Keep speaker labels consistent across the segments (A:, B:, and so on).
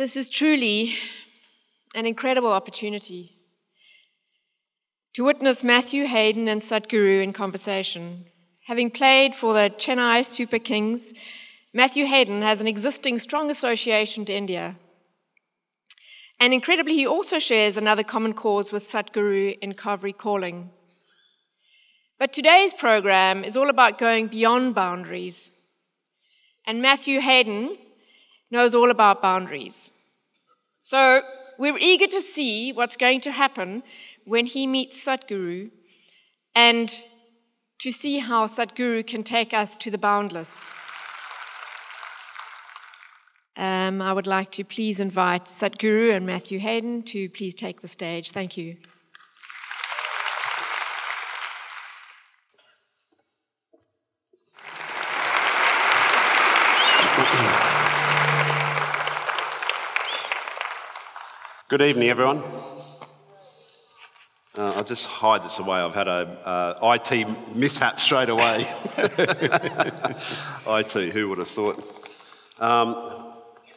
A: This is truly an incredible opportunity to witness Matthew Hayden and Sadhguru in conversation. Having played for the Chennai Super Kings, Matthew Hayden has an existing strong association to India. And incredibly, he also shares another common cause with Sadhguru in Kaveri calling. But today's program is all about going beyond boundaries. And Matthew Hayden knows all about boundaries. So we're eager to see what's going to happen when he meets Sadhguru and to see how Sadhguru can take us to the boundless. I would like to please invite Sadhguru and Matthew Hayden to please take the stage. Thank you.
B: Good evening, everyone. I'll just hide this away. I've had a IT mishap straight away. IT, who would have thought?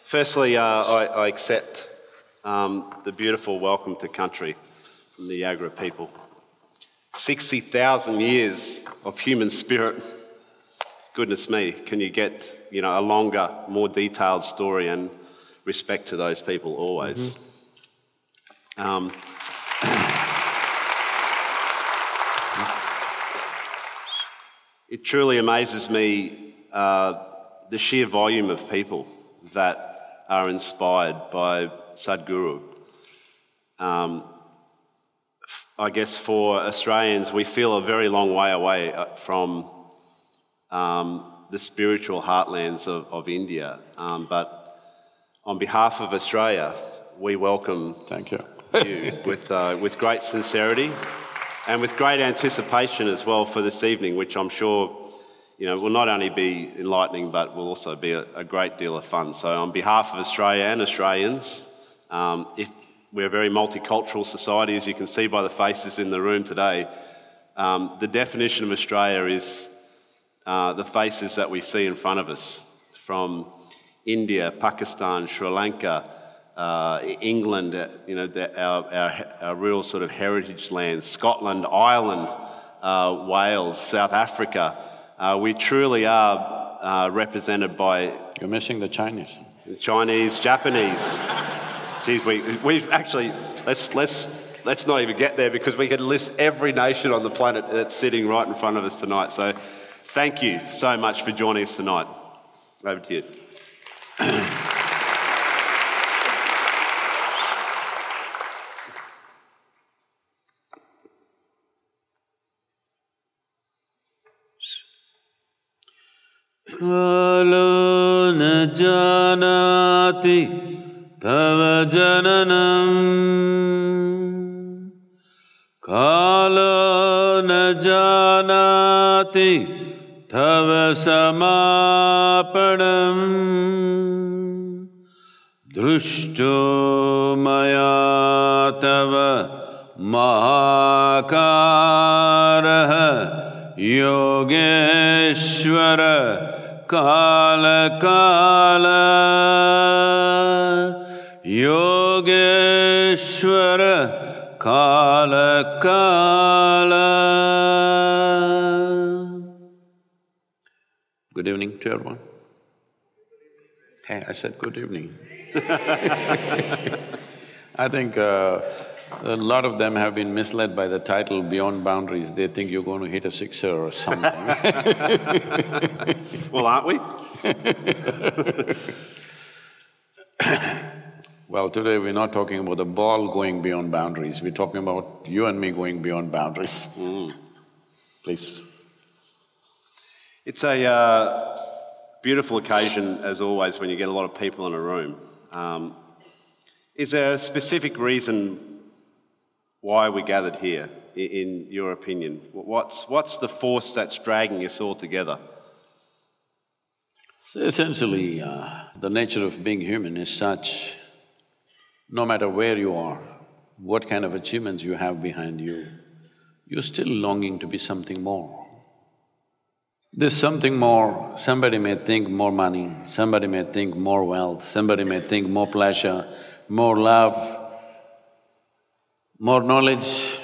B: Firstly, I accept the beautiful welcome to country from the Yagra people. 60,000 years of human spirit. Goodness me, can you get a longer, more detailed story, and respect to those people always. It truly amazes me the sheer volume of people that are inspired by Sadhguru. I guess for Australians, we feel a very long way away from the spiritual heartlands of India. But on behalf of Australia, we welcome you with great sincerity and with great anticipation as well for this evening, which I'm sure will not only be enlightening, but will also be a great deal of fun. So on behalf of Australia and Australians, we're a very multicultural society, as you can see by the faces in the room today. The definition of Australia is the faces that we see in front of us, from India, Pakistan, Sri Lanka, England, our real sort of heritage lands, Scotland, Ireland, Wales, South Africa. We truly are represented by...
C: You're missing the Chinese.
B: Chinese, Japanese. Geez, we've actually... Let's not even get there, because we could list every nation on the planet that's sitting right in front of us tonight. So thank you so much for joining us tonight. Over to you.
D: Kalo na janati tava jananam, Kalo na janati tava samapanam, Drushto maya tava mahakaraha Yogeshwara Kala Kala, Yogeshwara Kala Kala.
C: Good evening to everyone. Hey, I said good evening. I think a lot of them have been misled by the title Beyond Boundaries. They think you're going to hit a sixer or something.
B: Well, aren't we?
C: Well, today we're not talking about the ball going beyond boundaries, we're talking about you and me going beyond boundaries. Please.
B: It's a beautiful occasion, as always, when you get a lot of people in a room. Is there a specific reason why we gathered here, in your opinion? What's the force that's dragging us all together?
C: So essentially, the nature of being human is such, no matter where you are, what kind of achievements you have behind you, you're still longing to be something more. There's something more. Somebody may think more money, somebody may think more wealth, somebody may think more pleasure, more love, more knowledge,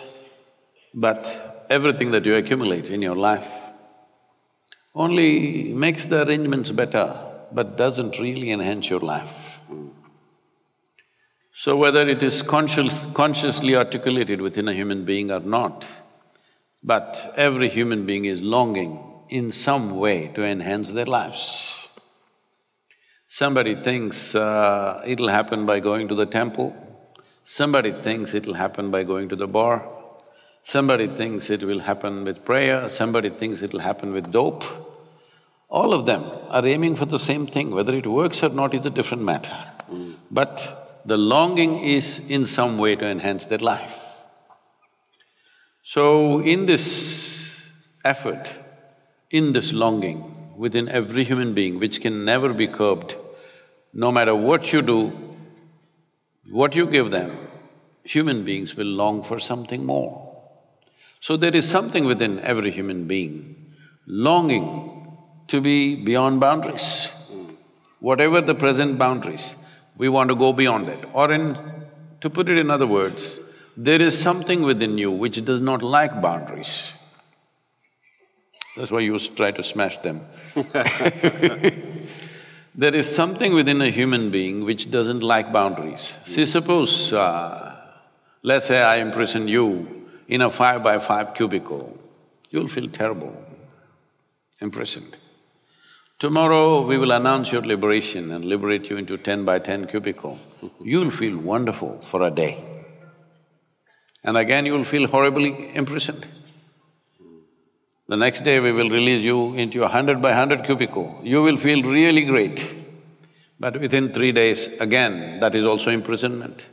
C: but everything that you accumulate in your life only makes the arrangements better, but doesn't really enhance your life. So whether it is consciously articulated within a human being or not, but every human being is longing in some way to enhance their lives. Somebody thinks it'll happen by going to the temple, somebody thinks it'll happen by going to the bar, somebody thinks it will happen with prayer, somebody thinks it'll happen with dope. All of them are aiming for the same thing, whether it works or not is a different matter. But the longing is in some way to enhance their life. So in this effort, in this longing within every human being, which can never be curbed, no matter what you do, what you give them, human beings will long for something more. So there is something within every human being longing to be beyond boundaries. Whatever the present boundaries, we want to go beyond it. Or to put it in other words, there is something within you which does not like boundaries. That's why you try to smash them. There is something within a human being which doesn't like boundaries. See, suppose, let's say I imprison you in a 5x5 cubicle, you'll feel terrible, imprisoned. Tomorrow we will announce your liberation and liberate you into 10x10 cubicle. You'll feel wonderful for a day. And again you'll feel horribly imprisoned. The next day we will release you into a 100x100 cubicle, you will feel really great. But within 3 days, again, that is also imprisonment.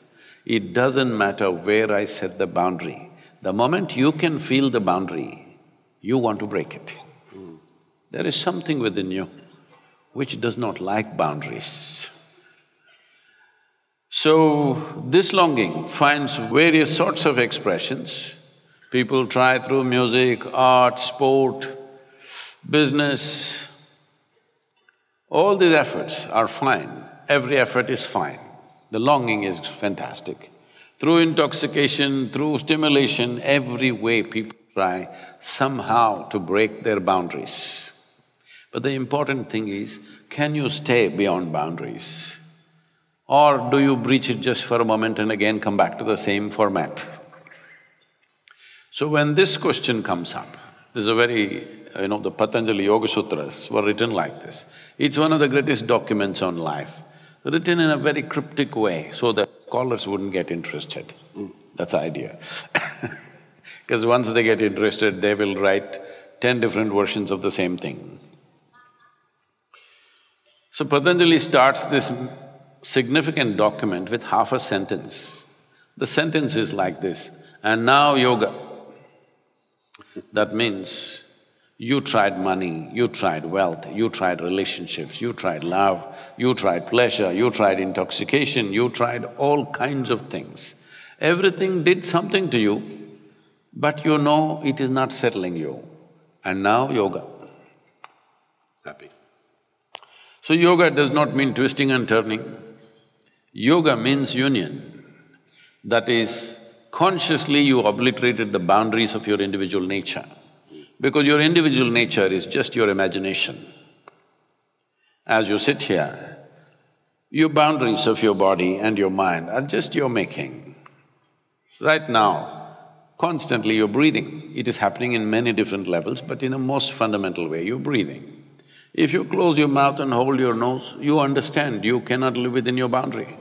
C: It doesn't matter where I set the boundary. The moment you can feel the boundary, you want to break it. There is something within you which does not like boundaries. So, this longing finds various sorts of expressions. People try through music, art, sport, business. All these efforts are fine, every effort is fine. The longing is fantastic. Through intoxication, through stimulation, every way people try somehow to break their boundaries. But the important thing is, can you stay beyond boundaries? Or do you breach it just for a moment and again come back to the same format? So when this question comes up, there's a very… the Patanjali Yoga Sutras were written like this. It's one of the greatest documents on life, written in a very cryptic way so that scholars wouldn't get interested. That's the idea. Because once they get interested, they will write 10 different versions of the same thing. So Patanjali starts this significant document with half a sentence. The sentence is like this, and now yoga. That means you tried money, you tried wealth, you tried relationships, you tried love, you tried pleasure, you tried intoxication, you tried all kinds of things. Everything did something to you, but you know it is not settling you. And now yoga. Happy. So yoga does not mean twisting and turning. Yoga means union. That is, consciously you obliterated the boundaries of your individual nature. Because your individual nature is just your imagination. As you sit here, your boundaries of your body and your mind are just your making. Right now, constantly you're breathing. It is happening in many different levels, but in a most fundamental way, you're breathing. If you close your mouth and hold your nose, you understand you cannot live within your boundary.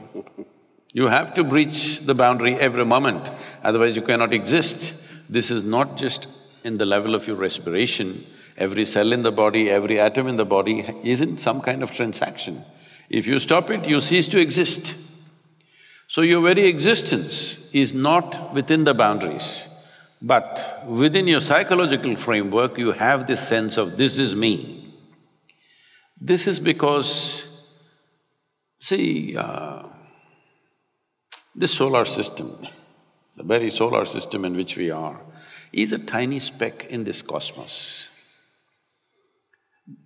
C: You have to breach the boundary every moment, otherwise you cannot exist. This is not just in the level of your respiration. Every cell in the body, every atom in the body is in some kind of transaction. If you stop it, you cease to exist. So your very existence is not within the boundaries, but within your psychological framework, you have this sense of, this is me. This is because, see, this solar system, the very solar system in which we are, is a tiny speck in this cosmos.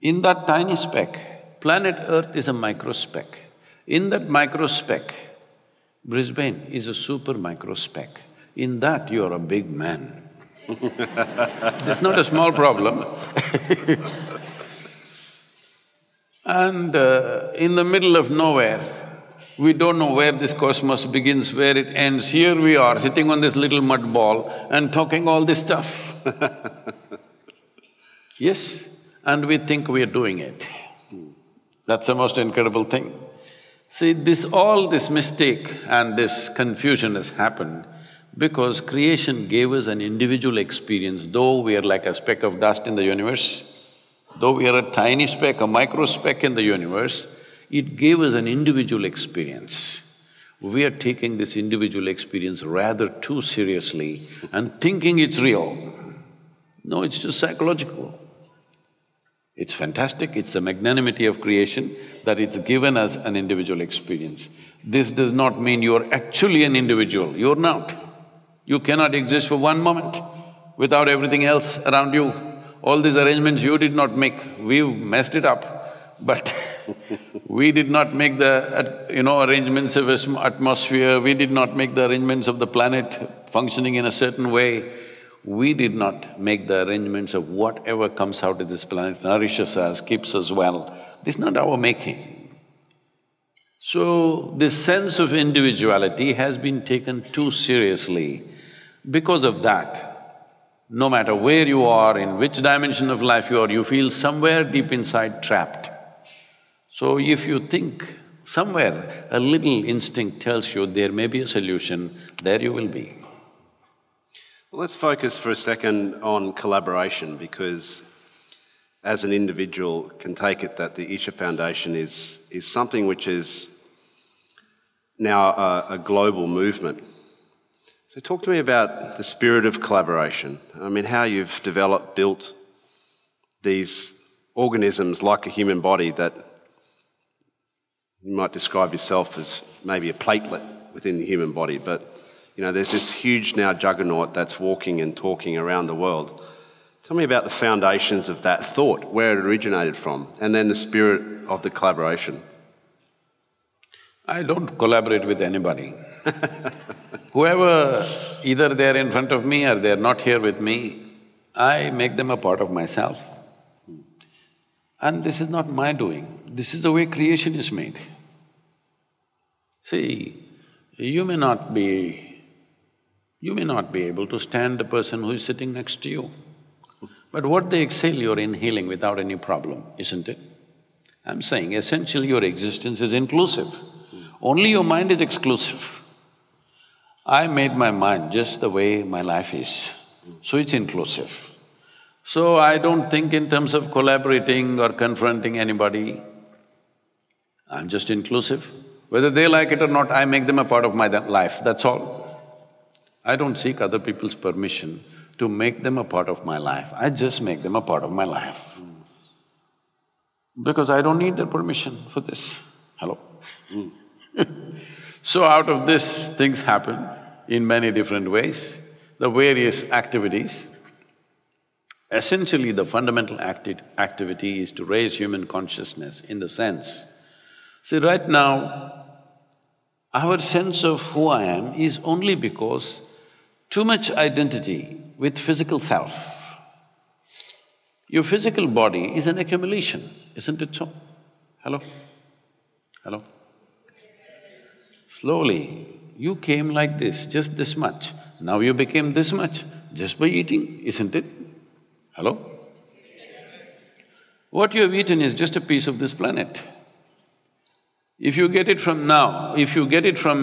C: In that tiny speck, planet Earth is a microspeck. In that microspeck, Brisbane is a super microspeck. In that, you are a big man. It's not a small problem. And in the middle of nowhere, we don't know where this cosmos begins, where it ends. Here we are, sitting on this little mud ball and talking all this stuff. Yes, and we think we are doing it. That's the most incredible thing. See, all this mistake and this confusion has happened because creation gave us an individual experience, though we are like a speck of dust in the universe, though we are a tiny speck, a micro speck in the universe, it gave us an individual experience. We are taking this individual experience rather too seriously and thinking it's real. No, it's just psychological. It's fantastic, it's the magnanimity of creation that it's given us an individual experience. This does not mean you're actually an individual, you're not. You cannot exist for one moment without everything else around you. All these arrangements you did not make, we've messed it up, but we did not make the, arrangements of atmosphere, we did not make the arrangements of the planet functioning in a certain way. We did not make the arrangements of whatever comes out of this planet, nourishes us, keeps us well. This is not our making. So, this sense of individuality has been taken too seriously. Because of that, no matter where you are, in which dimension of life you are, you feel somewhere deep inside trapped. So if you think somewhere a little instinct tells you there may be a solution, there you will be.
B: Well, let's focus for a second on collaboration, because as an individual can take it that the Isha Foundation is something which is now a global movement. So talk to me about the spirit of collaboration. I mean, how you've built these organisms like a human body that you might describe yourself as maybe a platelet within the human body, but there's this huge now juggernaut that's walking and talking around the world. Tell me about the foundations of that thought, where it originated from, and then the spirit of the collaboration.
C: I don't collaborate with anybody. Whoever, either they're in front of me or they're not here with me, I make them a part of myself. And this is not my doing, this is the way creation is made. See, you may not be able to stand the person who is sitting next to you, but what they exhale you're inhaling without any problem, isn't it? I'm saying essentially your existence is inclusive, only your mind is exclusive. I made my mind just the way my life is, so it's inclusive. So I don't think in terms of collaborating or confronting anybody, I'm just inclusive. Whether they like it or not, I make them a part of my life, that's all. I don't seek other people's permission to make them a part of my life, I just make them a part of my life. Because I don't need their permission for this. Hello? So out of this, things happen in many different ways, the various activities. Essentially, the fundamental activity is to raise human consciousness in the sense, see, right now, our sense of who I am is only because too much identity with physical self. Your physical body is an accumulation, isn't it so? Hello? Hello? Slowly, you came like this, just this much. Now you became this much just by eating, isn't it? Hello? What you have eaten is just a piece of this planet. If you get it from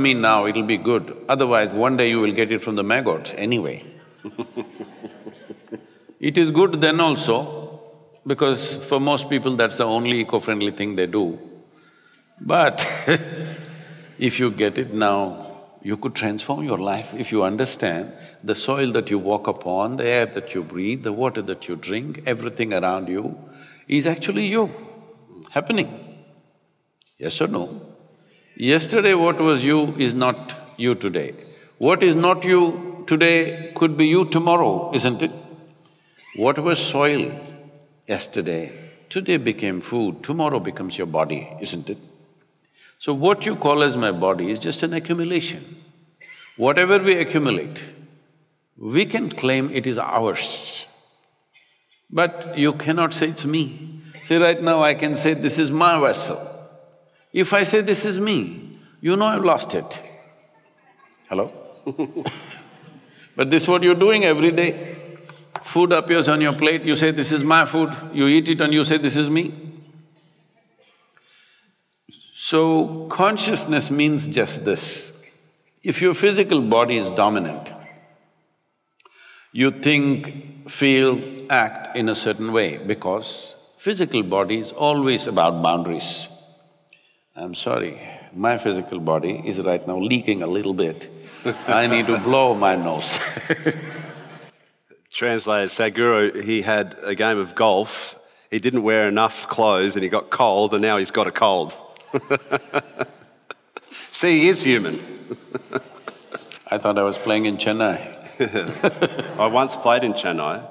C: me now, it'll be good. Otherwise, one day you will get it from the maggots anyway. It is good then also, because for most people that's the only eco-friendly thing they do. But if you get it now, you could transform your life if you understand the soil that you walk upon, the air that you breathe, the water that you drink, everything around you is actually you, happening. Yes or no? Yesterday what was you is not you today. What is not you today could be you tomorrow, isn't it? What was soil yesterday, today became food, tomorrow becomes your body, isn't it? So what you call as my body is just an accumulation. Whatever we accumulate, we can claim it is ours. But you cannot say it's me. See, right now I can say this is my vessel. If I say this is me, you know I've lost it. Hello? But this is what you're doing every day. Food appears on your plate, you say this is my food, you eat it and you say this is me. So, consciousness means just this. If your physical body is dominant, you think, feel, act in a certain way because physical body is always about boundaries. I'm sorry, my physical body is right now leaking a little bit. I need to blow my nose.
B: Translated, Sadhguru, he had a game of golf, he didn't wear enough clothes and he got cold and now he's got a cold. See, he is human.
C: I thought I was playing in Chennai.
B: I once played in Chennai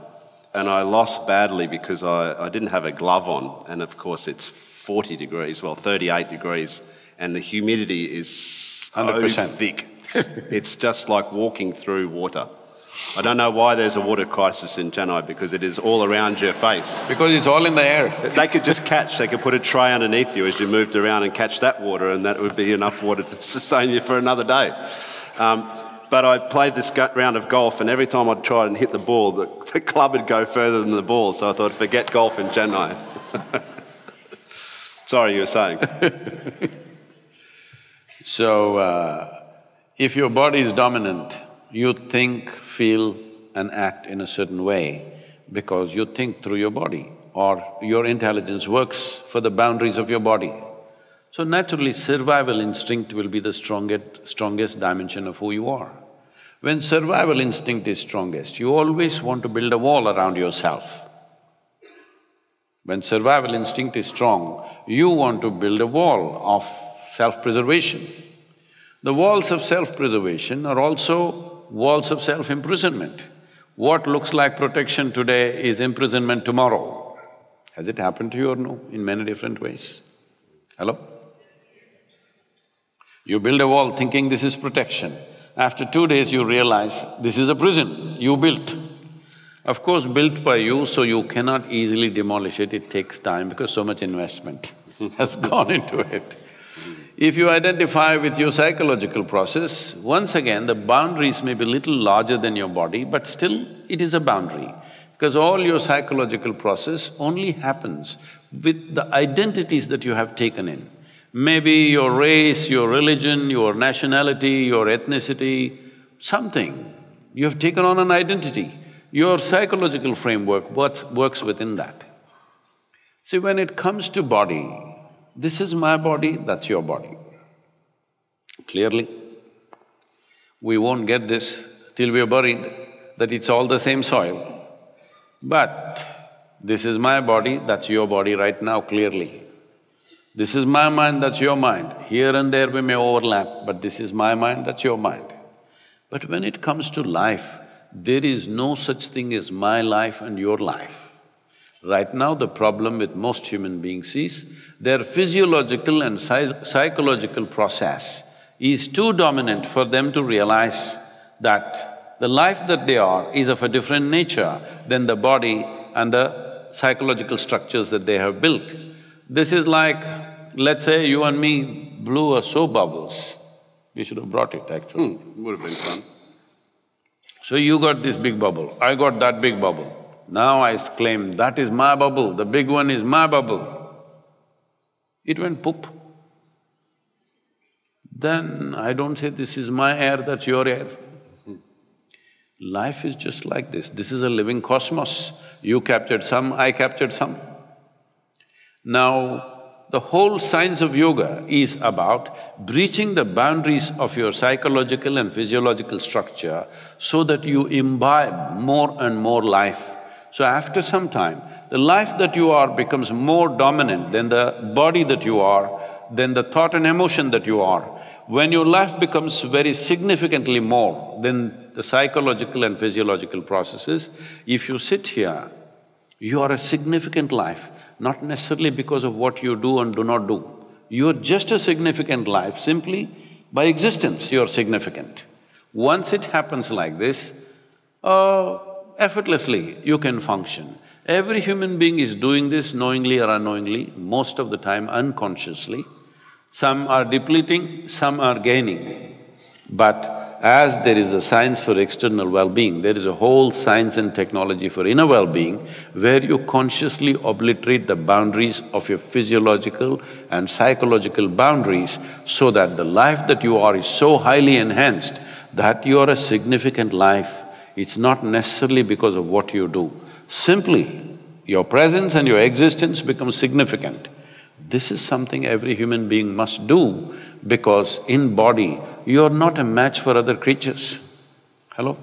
B: and I lost badly because I didn't have a glove on, and of course it's 40 degrees, well 38 degrees, and the humidity is so
C: 100%.
B: thick. It's just like walking through water. I don't know why there's a water crisis in Chennai because it is all around your face.
C: Because it's all in the air.
B: They could just catch, they could put a tray underneath you as you moved around and catch that water, and that would be enough water to sustain you for another day. But I played this round of golf and every time I'd try and hit the ball, the club would go further than the ball, so I thought, forget golf in Chennai. Sorry, you were saying.
C: So, if your body is dominant, you think, feel and act in a certain way because you think through your body, or your intelligence works for the boundaries of your body. So naturally, survival instinct will be the strongest dimension of who you are. When survival instinct is strongest, you always want to build a wall around yourself. When survival instinct is strong, you want to build a wall of self-preservation. The walls of self-preservation are also walls of self-imprisonment. What looks like protection today is imprisonment tomorrow. Has it happened to you or no? In many different ways. Hello? You build a wall thinking this is protection. After 2 days you realize this is a prison you built. Of course, built by you, so you cannot easily demolish it, it takes time because so much investment has gone into it. If you identify with your psychological process, once again the boundaries may be little larger than your body, but still it is a boundary. Because all your psychological process only happens with the identities that you have taken in. Maybe your race, your religion, your nationality, your ethnicity, something. You have taken on an identity. Your psychological framework works within that. See, when it comes to body, this is my body, that's your body. Clearly, we won't get this till we are buried, that it's all the same soil. But this is my body, that's your body right now, clearly. This is my mind, that's your mind. Here and there we may overlap, but this is my mind, that's your mind. But when it comes to life, there is no such thing as my life and your life. Right now the problem with most human beings is their physiological and psychological process is too dominant for them to realize that the life that they are is of a different nature than the body and the psychological structures that they have built. This is like, let's say you and me blew a soap bubbles. We should have brought it actually.
B: Would have been fun.
C: So you got this big bubble, I got that big bubble. Now I claim that is my bubble, the big one is my bubble. It went poop. Then I don't say this is my air, that's your air. Life is just like this is a living cosmos. You captured some, I captured some. Now, the whole science of yoga is about breaching the boundaries of your psychological and physiological structure so that you imbibe more and more life. So after some time, the life that you are becomes more dominant than the body that you are, than the thought and emotion that you are. When your life becomes very significantly more than the psychological and physiological processes, if you sit here, You are a significant life, not necessarily because of what you do and do not do. You're just a significant life, simply by existence you're significant. Once it happens like this, effortlessly you can function. Every human being is doing this knowingly or unknowingly, most of the time unconsciously. Some are depleting, some are gaining. But as there is a science for external well-being, there is a whole science and technology for inner well-being where you consciously obliterate the boundaries of your physiological and psychological boundaries so that the life that you are is so highly enhanced that you are a significant life. It's not necessarily because of what you do. Simply, your presence and your existence become significant. This is something every human being must do because in body, you are not a match for other creatures. Hello?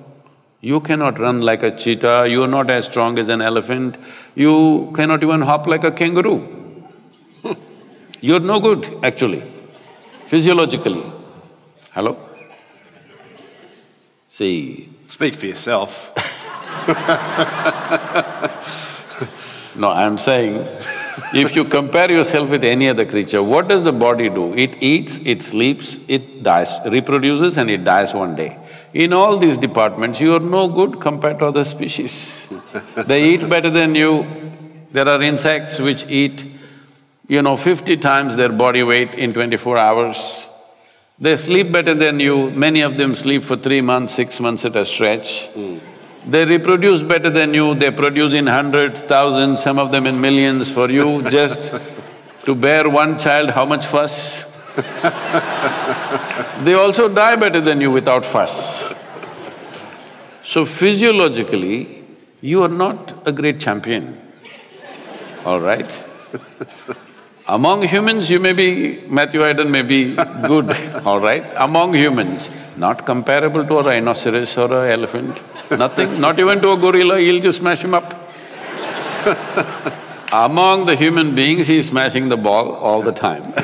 C: You cannot run like a cheetah, you are not as strong as an elephant, you cannot even hop like a kangaroo. You're no good, actually, physiologically. Hello? See…
B: Speak for yourself.
C: No, I'm saying, if you compare yourself with any other creature, what does the body do? It eats, it sleeps, it dies, reproduces and it dies one day. In all these departments, you are no good compared to other species. They eat better than you. There are insects which eat, 50 times their body weight in 24 hours. They sleep better than you, many of them sleep for 3 months, 6 months at a stretch. They reproduce better than you, they produce in hundreds, thousands, some of them in millions. For you, just to bear one child, how much fuss? They also die better than you without fuss. So physiologically, you are not a great champion, all right? Among humans, you may be… Matthew Hayden may be good, all right? Among humans, not comparable to a rhinoceros or an elephant, nothing, not even to a gorilla, he'll just smash him up. Among the human beings, he's smashing the ball all the time.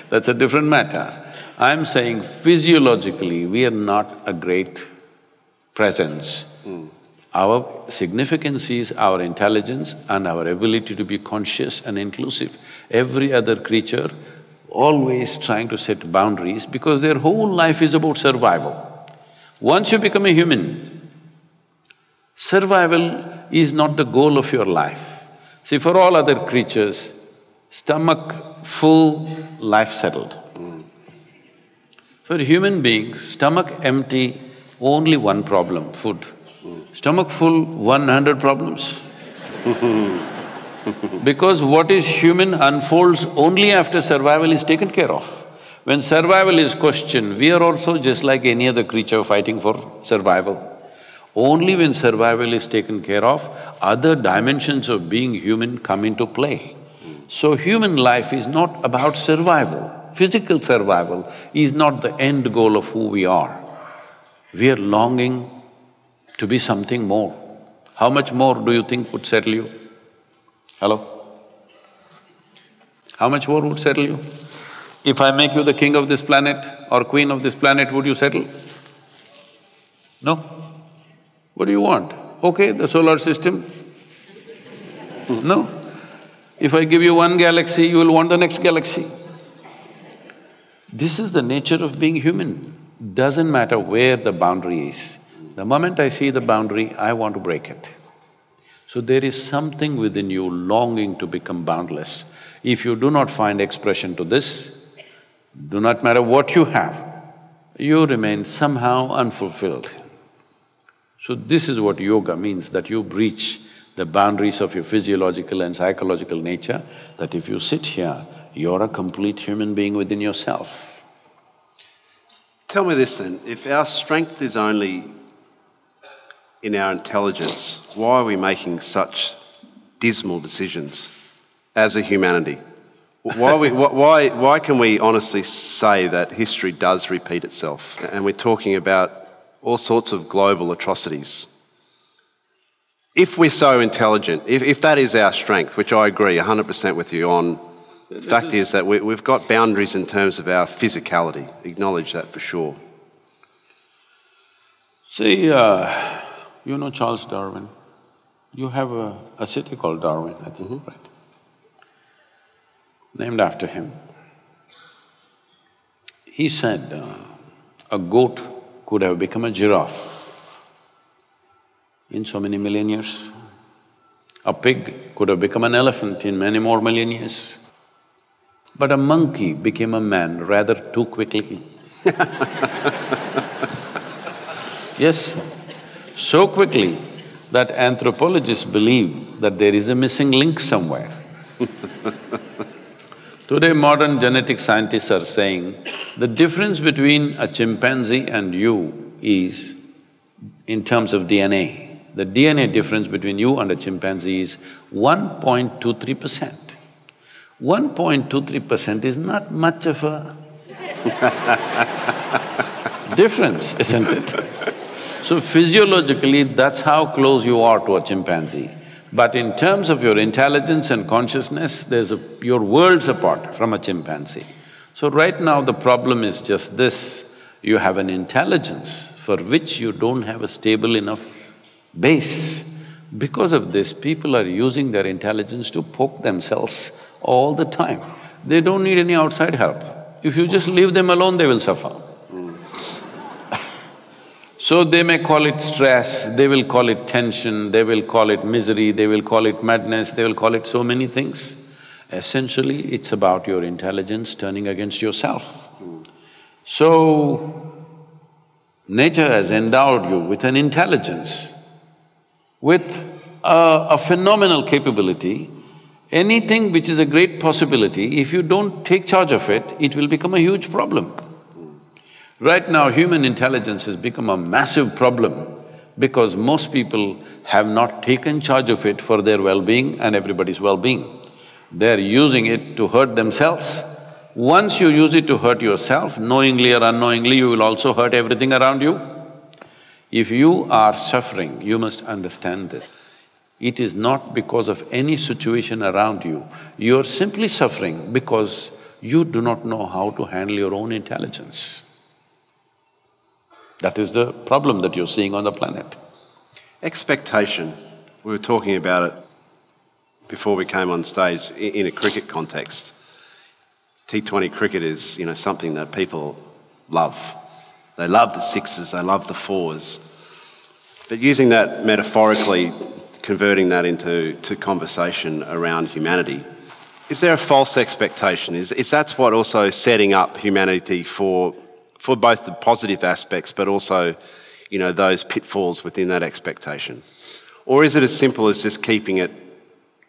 C: That's a different matter. I'm saying physiologically, we are not a great presence. Our significance is our intelligence and our ability to be conscious and inclusive. Every other creature always trying to set boundaries because their whole life is about survival. Once you become a human, survival is not the goal of your life. See, for all other creatures, stomach full, life settled. For human beings, stomach empty, only one problem, food. Stomach full, 100 problems. Because what is human unfolds only after survival is taken care of. When survival is questioned, we are also just like any other creature fighting for survival. Only when survival is taken care of, other dimensions of being human come into play. So human life is not about survival. Physical survival is not the end goal of who we are. We are longing to be something more. How much more do you think would settle you? Hello? How much more would settle you? If I make you the king of this planet or queen of this planet, would you settle? No? What do you want? Okay, the solar system? No? If I give you one galaxy, you will want the next galaxy. This is the nature of being human. Doesn't matter where the boundary is. The moment I see the boundary, I want to break it. So there is something within you longing to become boundless. If you do not find expression to this, do not matter what you have, you remain somehow unfulfilled. So this is what yoga means, that you breach the boundaries of your physiological and psychological nature, that if you sit here, you're a complete human being within yourself.
B: Tell me this then, if our strength is only in our intelligence, why are we making such dismal decisions as a humanity? Why can we honestly say that history does repeat itself? And we're talking about all sorts of global atrocities. If we're so intelligent, if that is our strength, which I agree 100% with you on, the fact is that we've got boundaries in terms of our physicality, acknowledge that for sure.
C: See, you know Charles Darwin? You have a city called Darwin, I think, right? Named after him. He said a goat could have become a giraffe in so many million years. A pig could have become an elephant in many more million years. But a monkey became a man rather too quickly. Yes, so quickly that anthropologists believe that there is a missing link somewhere. Today, modern genetic scientists are saying the difference between a chimpanzee and you is in terms of DNA. The DNA difference between you and a chimpanzee is 1.23%. 1.23% is not much of a difference, isn't it? So physiologically, that's how close you are to a chimpanzee. But in terms of your intelligence and consciousness, you're worlds apart from a chimpanzee. So right now the problem is just this, you have an intelligence for which you don't have a stable enough base. Because of this, people are using their intelligence to poke themselves all the time. They don't need any outside help. If you just leave them alone, they will suffer. So they may call it stress, they will call it tension, they will call it misery, they will call it madness, they will call it so many things. Essentially, it's about your intelligence turning against yourself. So, nature has endowed you with an intelligence, with a phenomenal capability. Anything which is a great possibility, if you don't take charge of it, it will become a huge problem. Right now, human intelligence has become a massive problem because most people have not taken charge of it for their well-being and everybody's well-being. They're using it to hurt themselves. Once you use it to hurt yourself, knowingly or unknowingly, you will also hurt everything around you. If you are suffering, you must understand this. It is not because of any situation around you, you're simply suffering because you do not know how to handle your own intelligence. That is the problem that you're seeing on the planet.
B: Expectation, we were talking about it before we came on stage in a cricket context. T20 cricket is, something that people love. They love the sixes, they love the fours. But using that metaphorically, converting that into conversation around humanity, is there a false expectation? Is that's what also setting up humanity for both the positive aspects but also, those pitfalls within that expectation? Or is it as simple as just keeping it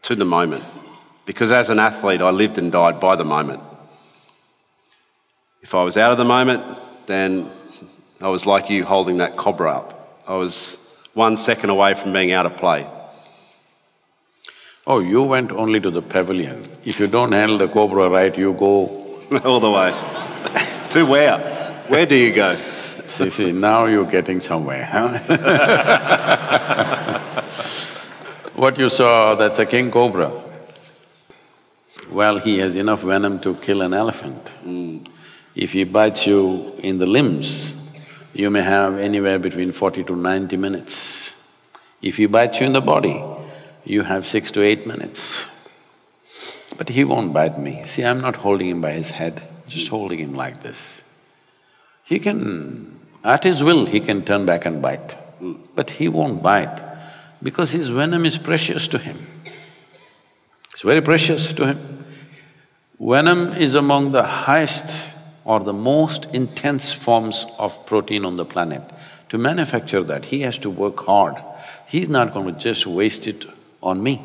B: to the moment? Because as an athlete, I lived and died by the moment. If I was out of the moment, then I was like you holding that cobra up. I was 1 second away from being out of play.
C: Oh, you went only to the pavilion. If you don't handle the cobra right, you go…
B: all the way. To where? Where do you go?
C: See, now you're getting somewhere, huh? What you saw, that's a king cobra. Well, he has enough venom to kill an elephant. If he bites you in the limbs, you may have anywhere between 40 to 90 minutes. If he bites you in the body, you have 6 to 8 minutes. But he won't bite me. See, I'm not holding him by his head, just holding him like this. He can… at his will, he can turn back and bite, but he won't bite because his venom is precious to him. It's very precious to him. Venom is among the highest or the most intense forms of protein on the planet. To manufacture that, he has to work hard. He's not going to just waste it on me.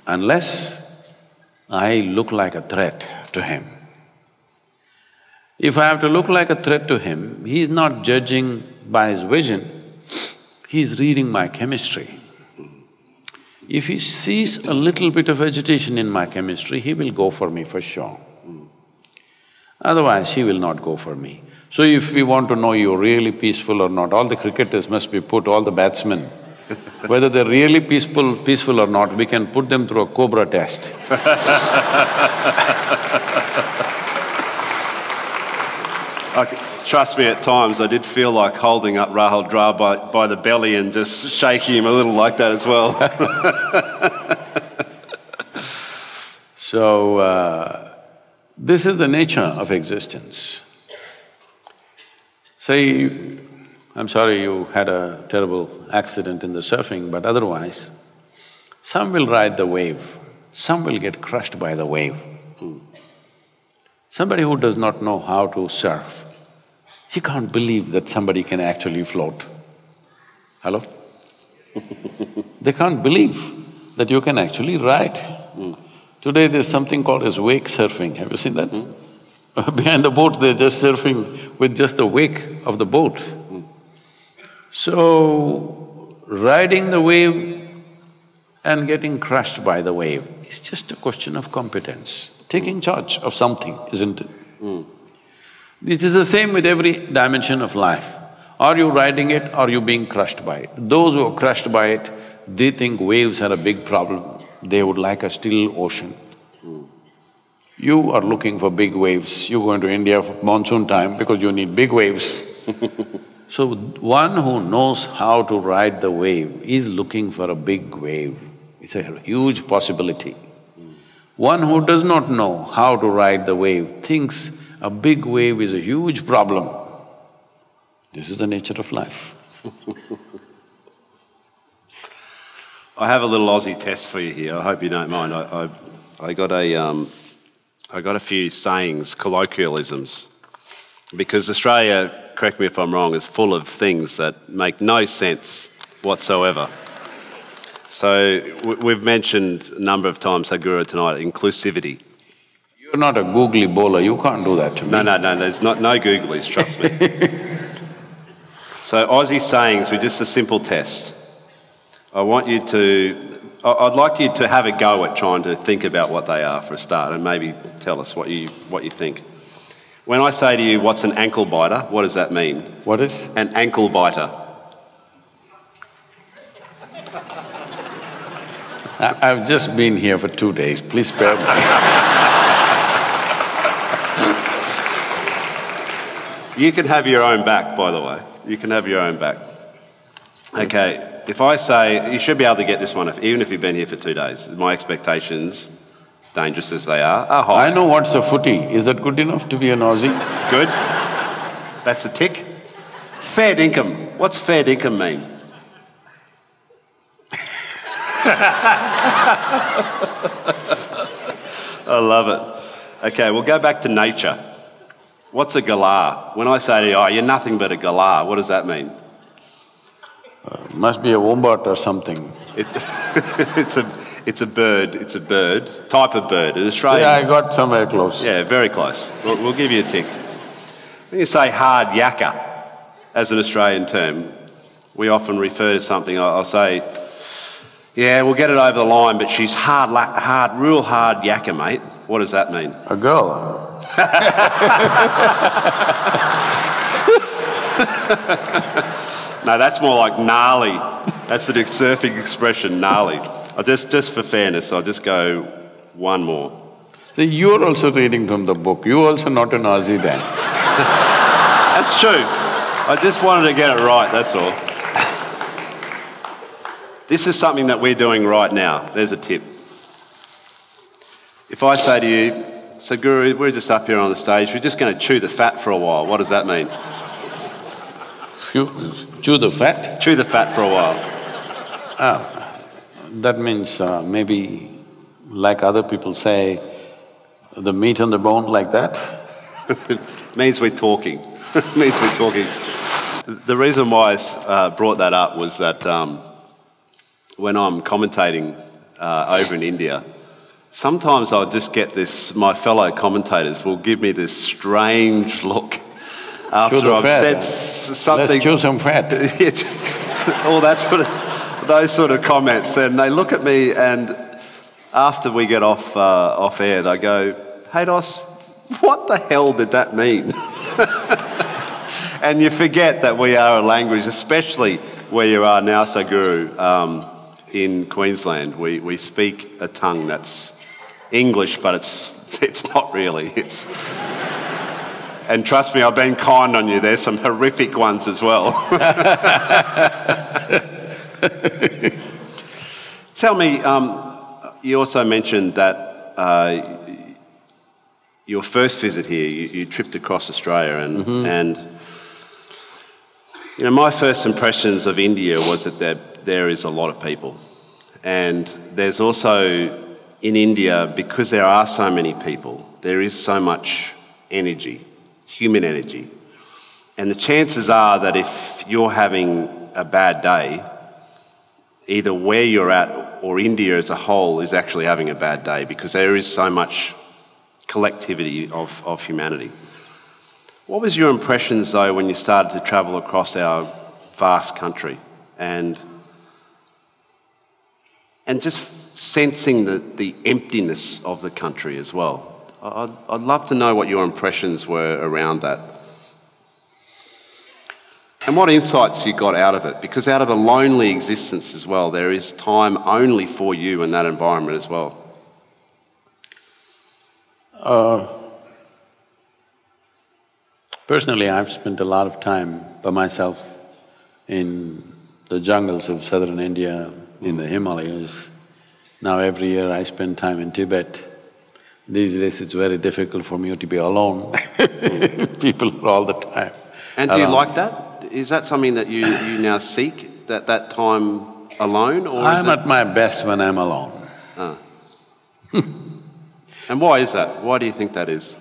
C: Unless I look like a threat to him. If I have to look like a threat to him, he's not judging by his vision, he's reading my chemistry. If he sees a little bit of agitation in my chemistry, he will go for me for sure. Otherwise, he will not go for me. So if we want to know you're really peaceful or not, all the cricketers must be put, all the batsmen, whether they're really peaceful or not, we can put them through a cobra test.
B: trust me, at times I did feel like holding up Rahul Dra by the belly and just shaking him a little like that as well.
C: So, this is the nature of existence. Say, I'm sorry you had a terrible accident in the surfing, but otherwise, some will ride the wave, some will get crushed by the wave. Somebody who does not know how to surf, he can't believe that somebody can actually float. Hello? They can't believe that you can actually ride. Today there's something called as wake surfing, have you seen that? Behind the boat they're just surfing with just the wake of the boat. So, riding the wave and getting crushed by the wave is just a question of competence, taking charge of something, isn't it? It is the same with every dimension of life. Are you riding it or are you being crushed by it? Those who are crushed by it, they think waves are a big problem, they would like a still ocean. You are looking for big waves, you go into India for monsoon time because you need big waves. So, one who knows how to ride the wave is looking for a big wave. It's a huge possibility. One who does not know how to ride the wave thinks a big wave is a huge problem. This is the nature of life.
B: I have a little Aussie test for you here, I hope you don't mind. I got a few sayings, colloquialisms, because Australia, correct me if I'm wrong, is full of things that make no sense whatsoever. So we've mentioned a number of times, Sadhguru, tonight, inclusivity.
C: You're not a googly bowler, you can't do that to me.
B: No, there's no googlies, trust me. So Aussie sayings with just a simple test. I'd like you to have a go at trying to think about what they are for a start and maybe tell us what you think. When I say to you, what's an ankle biter, what does that mean?
C: What is?
B: An ankle biter.
C: I've just been here for 2 days, please spare me.
B: You can have your own back, by the way. You can have your own back. Okay, if I say, you should be able to get this one even if you've been here for 2 days. My expectations, dangerous as they are high.
C: I know what's a footy. Is that good enough to be an Aussie?
B: Good. That's a tick. Fair dinkum. What's fair dinkum mean? I love it. Okay, we'll go back to nature. What's a galah? When I say to you, oh, you're nothing but a galah, what does that mean?
C: Must be a wombat or something.
B: It's a bird, type of bird. In Australia.
C: Yeah, I got somewhere close.
B: Yeah, very close. We'll give you a tick. When you say hard yakka, as an Australian term, we often refer to something, I'll say, yeah, we'll get it over the line, but she's real hard yakka, mate. What does that mean?
C: A girl.
B: No, that's more like gnarly. That's the surfing expression, gnarly. Just for fairness, I'll just go one more.
C: So you're also reading from the book. You're also not an Aussie then.
B: That's true. I just wanted to get it right, that's all. This is something that we're doing right now. There's a tip. If I say to you, Sadhguru, we're just up here on the stage, we're just going to chew the fat for a while. What does that mean?
C: Chew the fat?
B: Chew the fat for a while.
C: That means maybe, like other people say, the meat on the bone, like that?
B: Means we're talking. Means we're talking. The reason why I brought that up was that when I'm commentating over in India, sometimes I'll just get this, my fellow commentators will give me this strange look after I've said something.
C: Let's chew some fat.
B: All that those sort of comments, and they look at me, and after we get off air, they go, "Hey Dos, what the hell did that mean?" And you forget that we are a language, especially where you are now, Sadhguru, in Queensland. We speak a tongue that's English, but it's not really. And trust me, I've been kind on you. There's some horrific ones as well. Tell me, you also mentioned that your first visit here, you tripped across Australia, and you know, my first impressions of India was that there is a lot of people, and there's also in India, because there are so many people, there is so much energy, human energy, and the chances are that if you're having a bad day, either where you're at or India as a whole is actually having a bad day, because there is so much collectivity of humanity. What was your impressions, though, when you started to travel across our vast country and just sensing the emptiness of the country as well? I'd love to know what your impressions were around that. And what insights you got out of it, because out of a lonely existence as well, there is time only for you in that environment as well.
C: Personally, I've spent a lot of time by myself in the jungles of southern India, in the Himalayas. Now every year I spend time in Tibet. These days it's very difficult for me to be alone. People are all the time.
B: And do you like that? Is that something that you now seek, that time alone? Or
C: I'm at my best when I'm alone.
B: Ah. And why is that? Why do you think that is?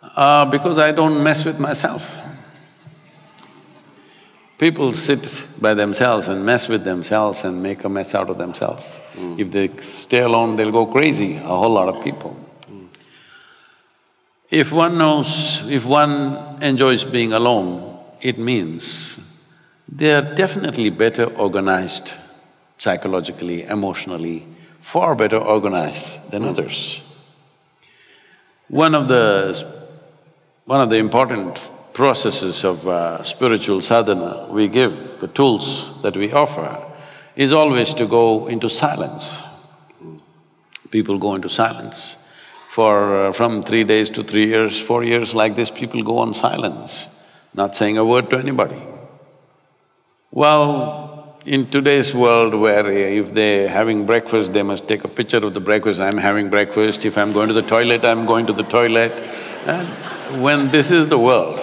C: Because I don't mess with myself. People sit by themselves and mess with themselves and make a mess out of themselves. If they stay alone, they'll go crazy, a whole lot of people. If one enjoys being alone, it means they are definitely better organized psychologically, emotionally, far better organized than others. One of the important processes of spiritual sadhana we give, the tools that we offer, is always to go into silence. People go into silence. From 3 days to 3 years, 4 years like this, people go on silence, not saying a word to anybody. Well, in today's world where if they're having breakfast, they must take a picture of the breakfast, I'm having breakfast, if I'm going to the toilet, I'm going to the toilet. And when this is the world,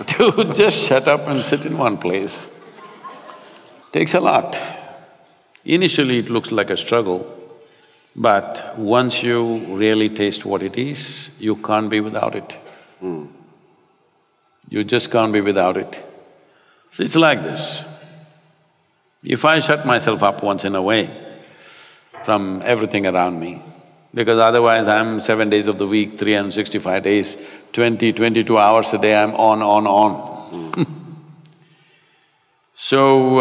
C: to just shut up and sit in one place takes a lot. Initially it looks like a struggle, but once you really taste what it is, you can't be without it. You just can't be without it. So it's like this. If I shut myself up once in a way from everything around me, because otherwise I'm 7 days of the week, 365 days, 22 hours a day, I'm on. So,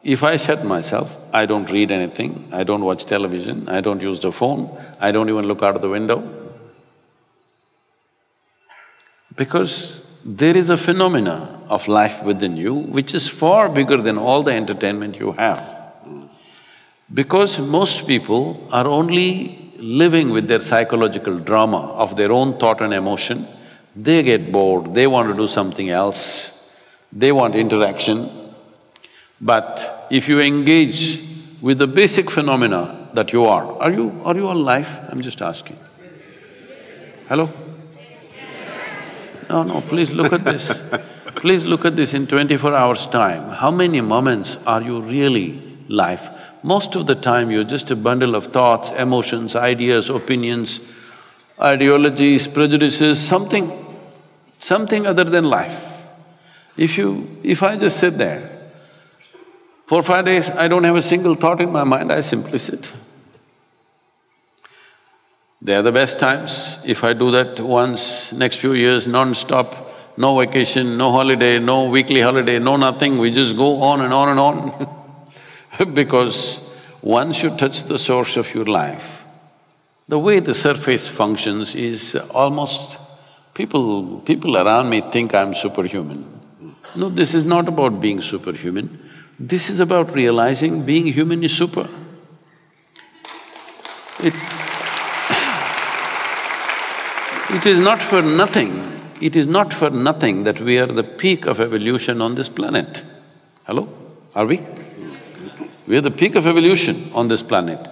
C: if I shut myself, I don't read anything, I don't watch television, I don't use the phone, I don't even look out of the window. Because there is a phenomena of life within you which is far bigger than all the entertainment you have. Because most people are only living with their psychological drama of their own thought and emotion, they get bored, they want to do something else, they want interaction. But if you engage with the basic phenomena that you are you alive? I'm just asking. Hello? No, please look at this. Please look at this in 24 hours' time. How many moments are you really live? Most of the time you're just a bundle of thoughts, emotions, ideas, opinions, ideologies, prejudices, something other than life. If I just sit there, 4 or 5 days, I don't have a single thought in my mind, I simply sit. They are the best times. If I do that once, next few years, non-stop, no vacation, no holiday, no weekly holiday, no nothing, we just go on and on and on. Because once you touch the source of your life, the way the surface functions is almost… People around me think I'm superhuman. No, this is not about being superhuman. This is about realizing being human is super. It is not for nothing that we are the peak of evolution on this planet. Hello? Are we? We are the peak of evolution on this planet.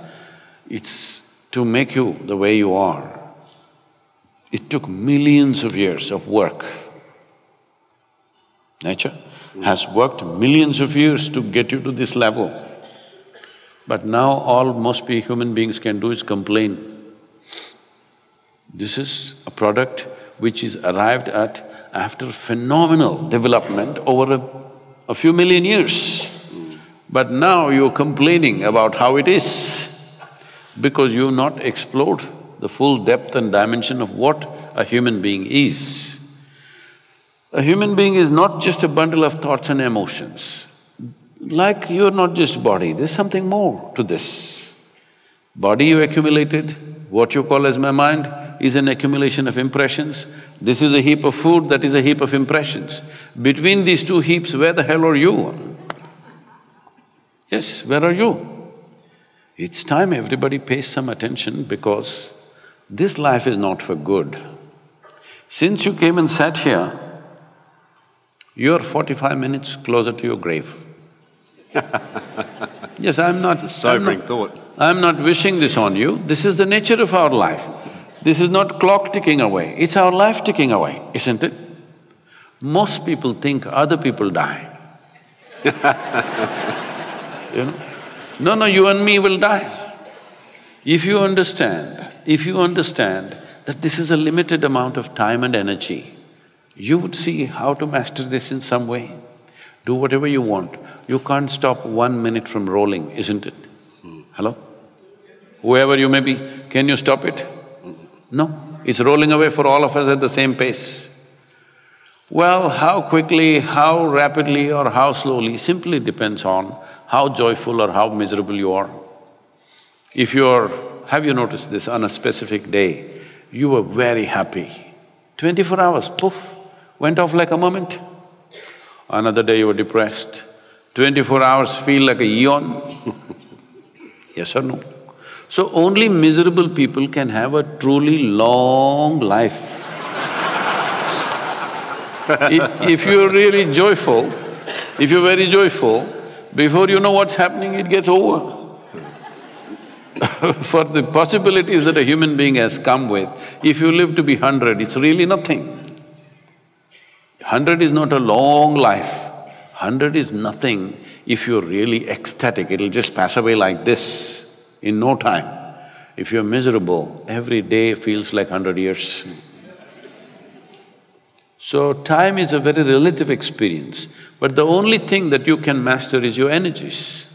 C: It's to make you the way you are. It took millions of years of work. Nature has worked millions of years to get you to this level. But now all most human beings can do is complain. This is a product which is arrived at after phenomenal development over a few million years. But now you're complaining about how it is because you've not explored the full depth and dimension of what a human being is. A human being is not just a bundle of thoughts and emotions. Like you're not just body, there's something more to this. Body you accumulated, what you call as my mind, is an accumulation of impressions. This is a heap of food, that is a heap of impressions. Between these two heaps, where the hell are you? Yes, where are you? It's time everybody pays some attention because this life is not for good. Since you came and sat here, you're 45 minutes closer to your grave. Yes, I'm not…
B: Sobering thought.
C: I'm not wishing this on you, this is the nature of our life. This is not clock ticking away, it's our life ticking away, isn't it? Most people think other people die. You know? No, you and me will die. If you understand that this is a limited amount of time and energy, you would see how to master this in some way. Do whatever you want. You can't stop 1 minute from rolling, isn't it? Hello? Whoever you may be, can you stop it? No, it's rolling away for all of us at the same pace. Well, how quickly, how rapidly or how slowly simply depends on how joyful or how miserable you are. If you're… have you noticed this, on a specific day, you were very happy, 24 hours, poof, went off like a moment. Another day you were depressed, 24 hours feel like a eon. Yes or no? So only miserable people can have a truly long life. If you're really joyful, if you're very joyful, before you know what's happening, it gets over. For the possibilities that a human being has come with, if you live to be 100, it's really nothing. 100 is not a long life, 100 is nothing if you're really ecstatic, it'll just pass away like this in no time. If you're miserable, every day feels like 100 years. So time is a very relative experience, but the only thing that you can master is your energies.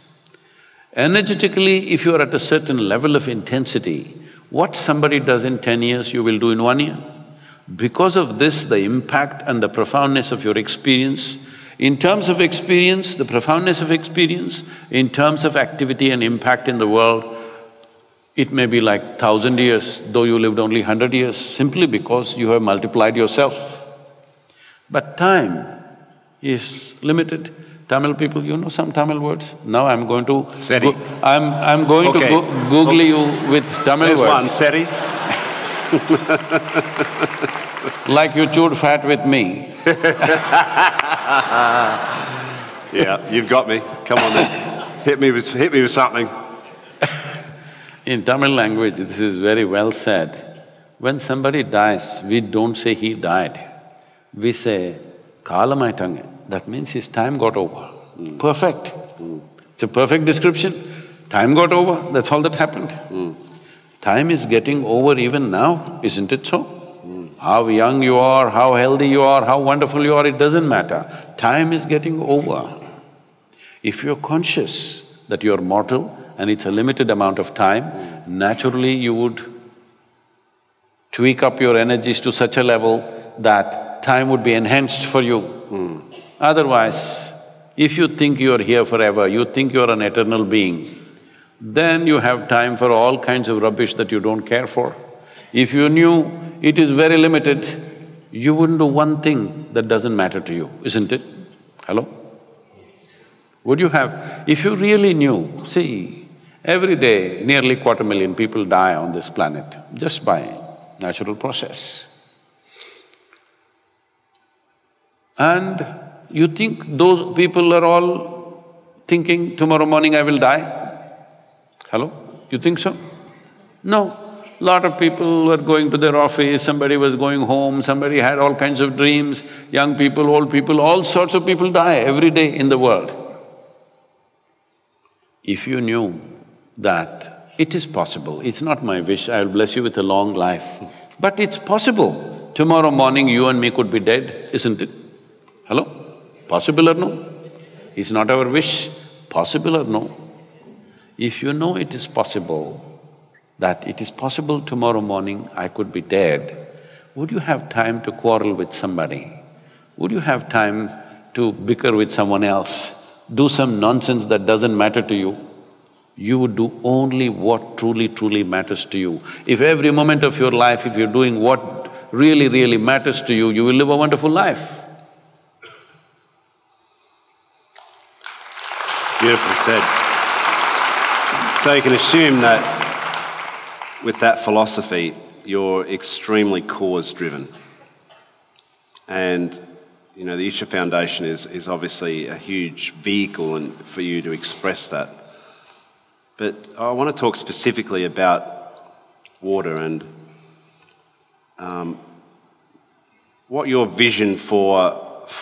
C: Energetically, if you're at a certain level of intensity, what somebody does in 10 years, you will do in 1 year. Because of this, the impact and the profoundness of your experience, in terms of experience, the profoundness of experience, in terms of activity and impact in the world, it may be like 1,000 years, though you lived only 100 years, simply because you have multiplied yourself. But time is limited. Tamil people, you know some Tamil words? Now I'm going to…
B: Seri.
C: I'm going to Google you with Tamil
B: There's
C: words.
B: one, Seri.
C: Like you chewed fat with me.
B: Yeah, you've got me. Come on then. Hit me with something.
C: In Tamil language, this is very well said. When somebody dies, we don't say he died. We say, kalamaitange. That means his time got over. Perfect. It's a perfect description. Time got over, that's all that happened. Time is getting over even now, isn't it so? How young you are, how healthy you are, how wonderful you are, it doesn't matter. Time is getting over. If you're conscious that you're mortal and it's a limited amount of time, naturally you would tweak up your energies to such a level that time would be enhanced for you. Otherwise, if you think you're here forever, you think you're an eternal being, then you have time for all kinds of rubbish that you don't care for. If you knew it is very limited, you wouldn't do one thing that doesn't matter to you, isn't it? Hello? Would you have… if you really knew, see, every day nearly 250,000 people die on this planet just by natural process. And you think those people are all thinking, tomorrow morning I will die? Hello? You think so? No. Lot of people were going to their office, somebody was going home, somebody had all kinds of dreams, young people, old people, all sorts of people die every day in the world. If you knew that it is possible, it's not my wish, I'll bless you with a long life, but it's possible, tomorrow morning you and me could be dead, isn't it? Hello? Possible or no? It's not our wish, possible or no? If you know it is possible, that it is possible tomorrow morning I could be dead, would you have time to quarrel with somebody? Would you have time to bicker with someone else, do some nonsense that doesn't matter to you? You would do only what truly matters to you. If every moment of your life, if you're doing what really matters to you, you will live a wonderful life.
B: Beautifully said. So you can assume that with that philosophy, you're extremely cause-driven. And, you know, the Isha Foundation is obviously a huge vehicle for you to express that. But I want to talk specifically about water and what your vision for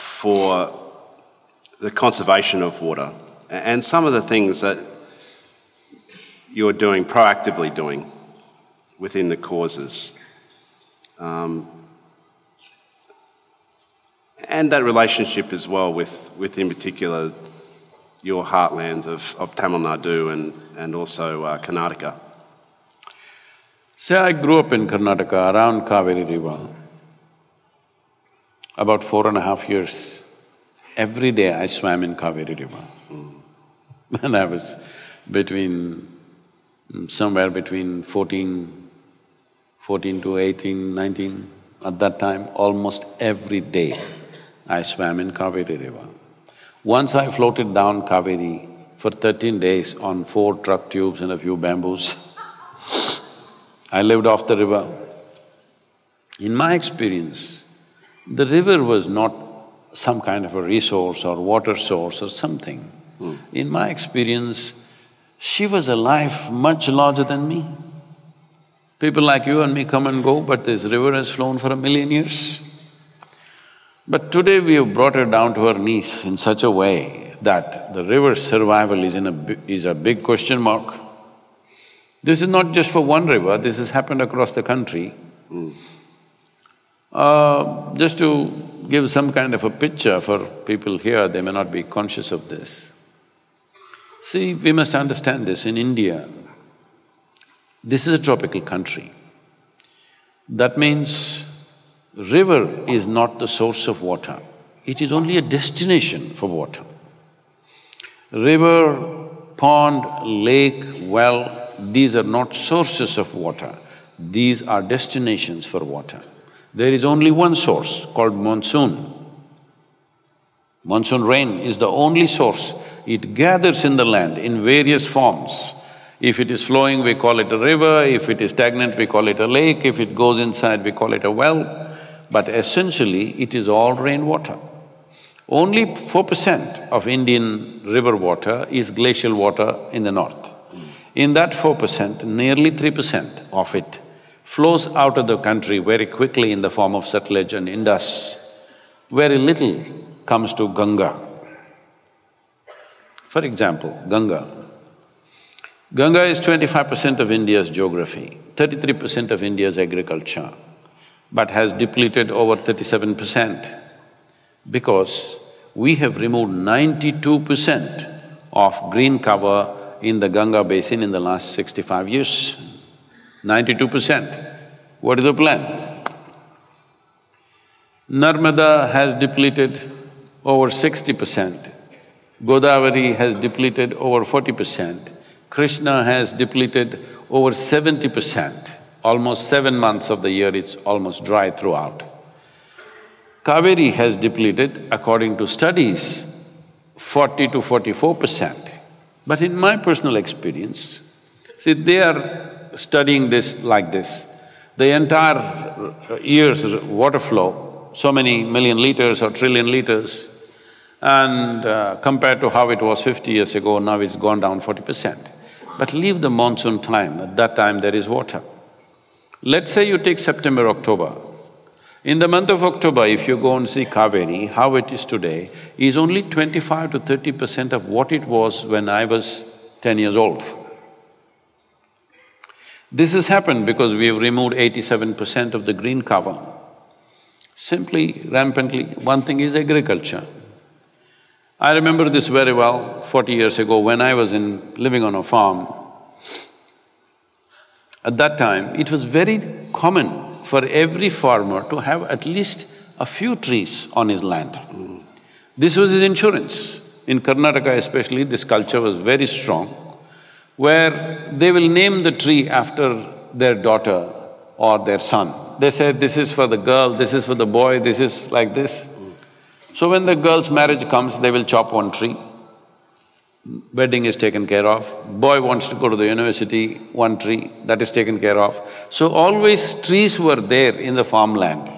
B: the conservation of water and some of the things that you're doing, proactively doing, within the causes. And that relationship as well with in particular, your heartlands of Tamil Nadu and also Karnataka.
C: Say I grew up in Karnataka, around Kaveri River. About 4.5 years, every day I swam in Kaveri River. When I was somewhere between 14 to 18, 19, at that time, almost every day I swam in Kaveri River. Once I floated down Kaveri for 13 days on 4 truck tubes and a few bamboos. I lived off the river. In my experience, the river was not some kind of a resource or water source or something. In my experience, she was a life much larger than me. People like you and me come and go, but this river has flown for 1,000,000 years. But today we have brought her down to her knees in such a way that the river's survival is a big question mark. This is not just for one river, this has happened across the country. Just to give some kind of a picture for people here, they may not be conscious of this. See, we must understand this, in India, this is a tropical country. That means river is not the source of water, it is only a destination for water. River, pond, lake, well, these are not sources of water, these are destinations for water. There is only one source called monsoon. Monsoon rain is the only source. It gathers in the land in various forms. If it is flowing, we call it a river, if it is stagnant, we call it a lake, if it goes inside, we call it a well. But essentially, it is all rainwater. Only 4% of Indian river water is glacial water in the north. In that 4%, nearly 3% of it flows out of the country very quickly in the form of Satluj and Indus. Very little comes to Ganga. For example, Ganga. Ganga is 25% of India's geography, 33% of India's agriculture, but has depleted over 37% because we have removed 92% of green cover in the Ganga basin in the last 65 years. 92%. What is the plan? Narmada has depleted over 60%, Godavari has depleted over 40%, Krishna has depleted over 70%. Almost 7 months of the year it's almost dry throughout. Kaveri has depleted, according to studies, 40 to 44%. But in my personal experience, see, they are studying this like this. The entire year's water flow so many million liters or trillion liters, and compared to how it was 50 years ago, now it's gone down 40%. But leave the monsoon time, at that time there is water. Let's say you take September, October. In the month of October, if you go and see Kaveri, how it is today, is only 25 to 30% of what it was when I was 10 years old. This has happened because we have removed 87% of the green cover. Simply, rampantly, one thing is agriculture. I remember this very well 40 years ago when I was living on a farm. At that time, it was very common for every farmer to have at least a few trees on his land. This was his insurance. In Karnataka especially, this culture was very strong, where they will name the tree after their daughter or their son. They say, this is for the girl, this is for the boy, this is like this. So when the girl's marriage comes, they will chop one tree, wedding is taken care of. Boy wants to go to the university, one tree, that is taken care of. So always trees were there in the farmland.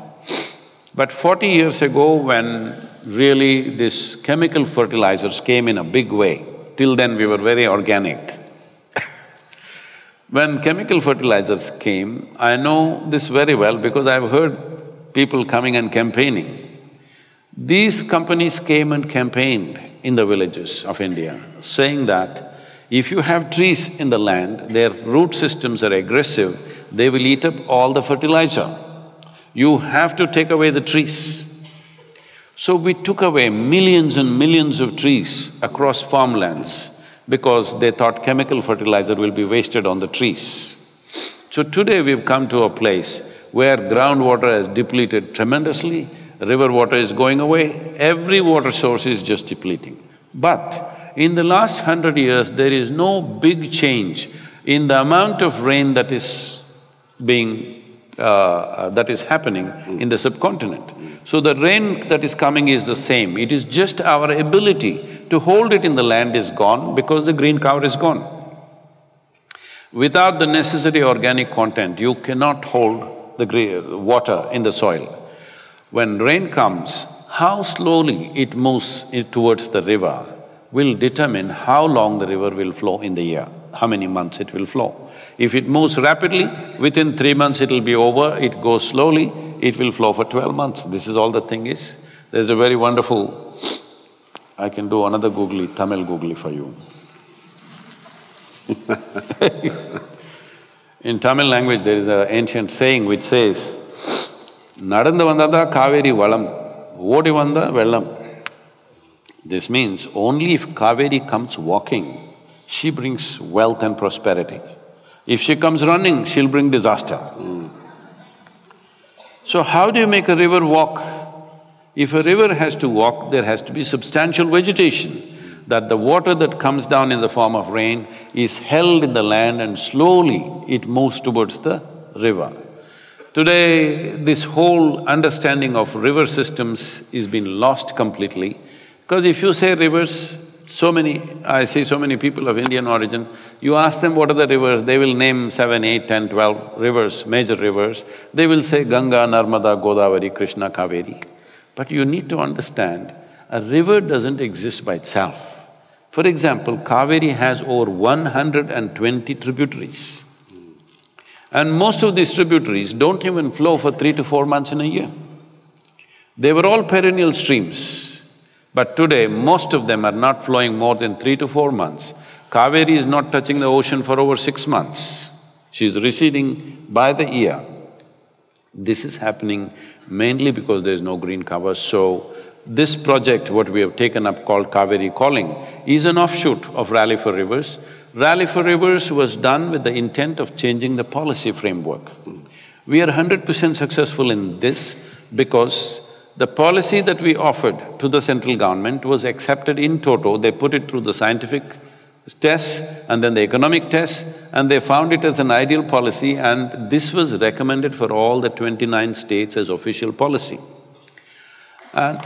C: But 40 years ago, when really this chemical fertilizers came in a big way, till then we were very organic. When chemical fertilizers came, I know this very well because I've heard people coming and campaigning. These companies came and campaigned in the villages of India, saying that if you have trees in the land, their root systems are aggressive, they will eat up all the fertilizer. You have to take away the trees. So we took away millions and millions of trees across farmlands because they thought chemical fertilizer will be wasted on the trees. So today we've come to a place where groundwater has depleted tremendously, river water is going away, every water source is just depleting. But in the last 100 years, there is no big change in the amount of rain that is happening in the subcontinent. So the rain that is coming is the same, it is just our ability to hold it in the land is gone because the green cover is gone. Without the necessary organic content, you cannot hold the water in the soil. When rain comes, how slowly it moves towards the river will determine how long the river will flow in the year, how many months it will flow. If it moves rapidly, within 3 months it will be over, it goes slowly, it will flow for 12 months. This is all the thing is. There's a very wonderful… I can do another googly, Tamil googly for you. In Tamil language, there is an ancient saying which says, Nadandu vandada Kaveri valam, odi vanda vellam. This means only if Kaveri comes walking, she brings wealth and prosperity. If she comes running, she'll bring disaster. So how do you make a river walk? If a river has to walk, there has to be substantial vegetation, that the water that comes down in the form of rain is held in the land and slowly it moves towards the river. Today, this whole understanding of river systems is been lost completely, because if you say rivers, I see so many people of Indian origin, you ask them what are the rivers, they will name 7, 8, 10, 12 rivers, major rivers. They will say Ganga, Narmada, Godavari, Krishna, Kaveri. But you need to understand, a river doesn't exist by itself. For example, Kaveri has over 120 tributaries. And most of these tributaries don't even flow for 3 to 4 months in a year. They were all perennial streams, but today most of them are not flowing more than 3 to 4 months. Kaveri is not touching the ocean for over 6 months. She is receding by the year. This is happening mainly because there is no green cover. So, this project, what we have taken up called Kaveri Calling, is an offshoot of Rally for Rivers. Rally for Rivers was done with the intent of changing the policy framework. We are 100% successful in this because the policy that we offered to the central government was accepted in toto. They put it through the scientific tests and then the economic tests, and they found it as an ideal policy, and this was recommended for all the 29 states as official policy. And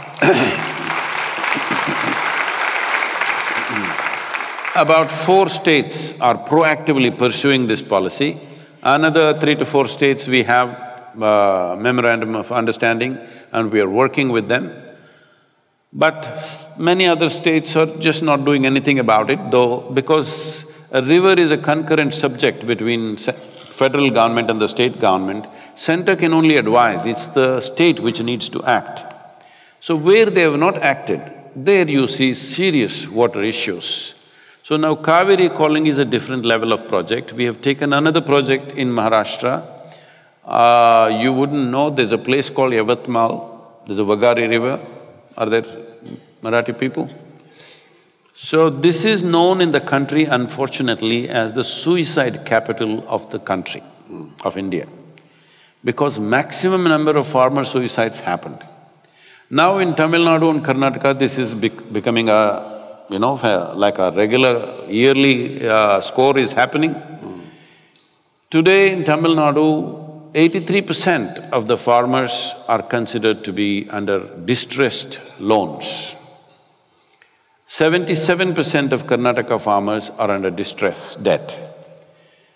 C: about 4 states are proactively pursuing this policy. Another 3 to 4 states we have memorandum of understanding and we are working with them. But many other states are just not doing anything about it, though, because a river is a concurrent subject between federal government and the state government. Center can only advise, it's the state which needs to act. So where they have not acted, there you see serious water issues. So now Kaveri calling is a different level of project. We have taken another project in Maharashtra. You wouldn't know, there's a place called Yavatmal, there's a Vagari river. Are there Marathi people? So this is known in the country, unfortunately, as the suicide capital of the country, of India, because maximum number of farmer suicides happened. Now in Tamil Nadu and Karnataka, this is becoming a, like a regular yearly score is happening. Today in Tamil Nadu, 83% of the farmers are considered to be under distressed loans. 77% of Karnataka farmers are under distress debt.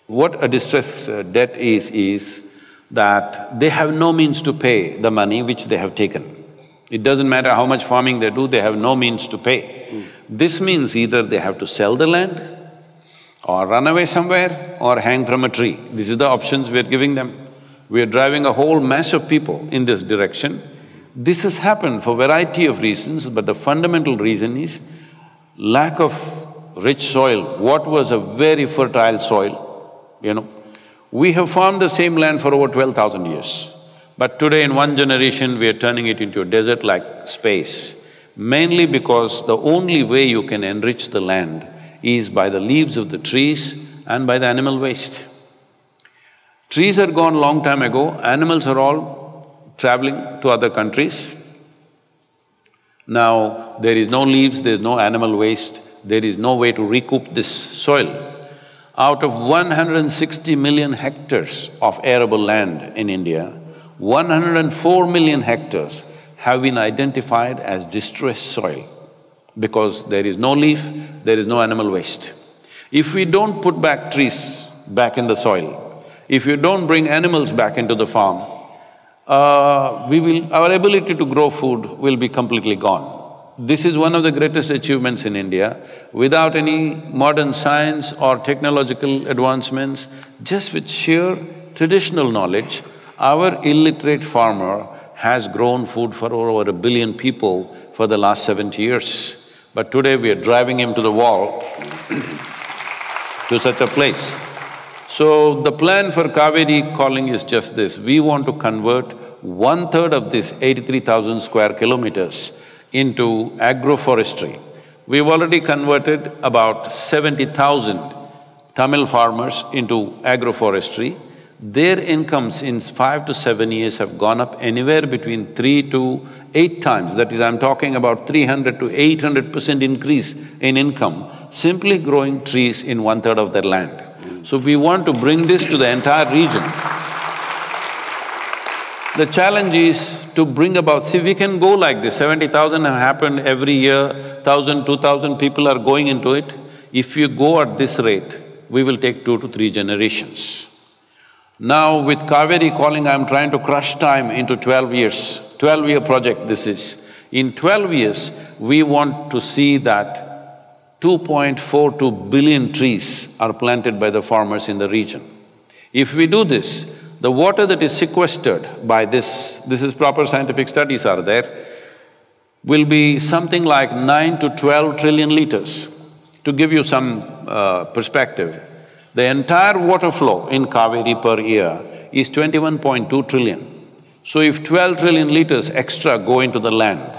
C: What a distress debt is that they have no means to pay the money which they have taken. It doesn't matter how much farming they do, they have no means to pay. This means either they have to sell the land or run away somewhere or hang from a tree. These are the options we are giving them. We are driving a whole mass of people in this direction. This has happened for a variety of reasons, but the fundamental reason is lack of rich soil. What was a very fertile soil, We have farmed the same land for over 12,000 years. But today in one generation, we are turning it into a desert-like space, mainly because the only way you can enrich the land is by the leaves of the trees and by the animal waste. Trees are gone long time ago, animals are all traveling to other countries. Now, there is no leaves, there is no animal waste, there is no way to recoup this soil. Out of 160 million hectares of arable land in India, 104 million hectares have been identified as distressed soil because there is no leaf, there is no animal waste. If we don't put back trees back in the soil, if you don't bring animals back into the farm, our ability to grow food will be completely gone. This is one of the greatest achievements in India. Without any modern science or technological advancements, just with sheer traditional knowledge, our illiterate farmer has grown food for over 1 billion people for the last 70 years. But today we are driving him to the wall to such a place. So the plan for Kaveri calling is just this, we want to convert 1/3 of this 83,000 square kilometers into agroforestry. We've already converted about 70,000 Tamil farmers into agroforestry. Their incomes in 5 to 7 years have gone up anywhere between 3 to 8 times. That is, I'm talking about 300 to 800% increase in income, simply growing trees in 1/3 of their land. So we want to bring this to the entire region. The challenge is to bring about… See, we can go like this, 70,000 have happened every year, 1,000, 2,000 people are going into it. If you go at this rate, we will take 2 to 3 generations. Now with Kaveri calling, I'm trying to crush time into 12 years, 12-year project this is. In 12 years, we want to see that 2.42 billion trees are planted by the farmers in the region. If we do this, the water that is sequestered by this is proper scientific studies are there, will be something like 9 to 12 trillion liters. To give you some perspective, the entire water flow in Kaveri per year is 21.2 trillion. So if 12 trillion liters extra go into the land,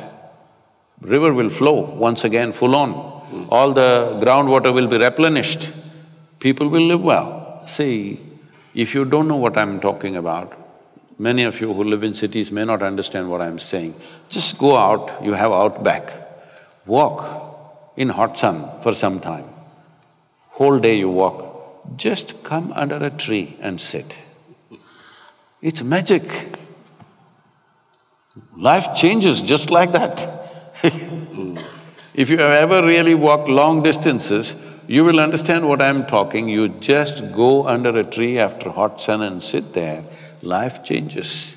C: river will flow once again full on. All the groundwater will be replenished, people will live well. See, if you don't know what I'm talking about, many of you who live in cities may not understand what I'm saying. Just go out, you have outback, walk in hot sun for some time. Whole day you walk, just come under a tree and sit. It's magic. Life changes just like that. If you have ever really walked long distances, you will understand what I'm talking. You just go under a tree after hot sun and sit there, life changes.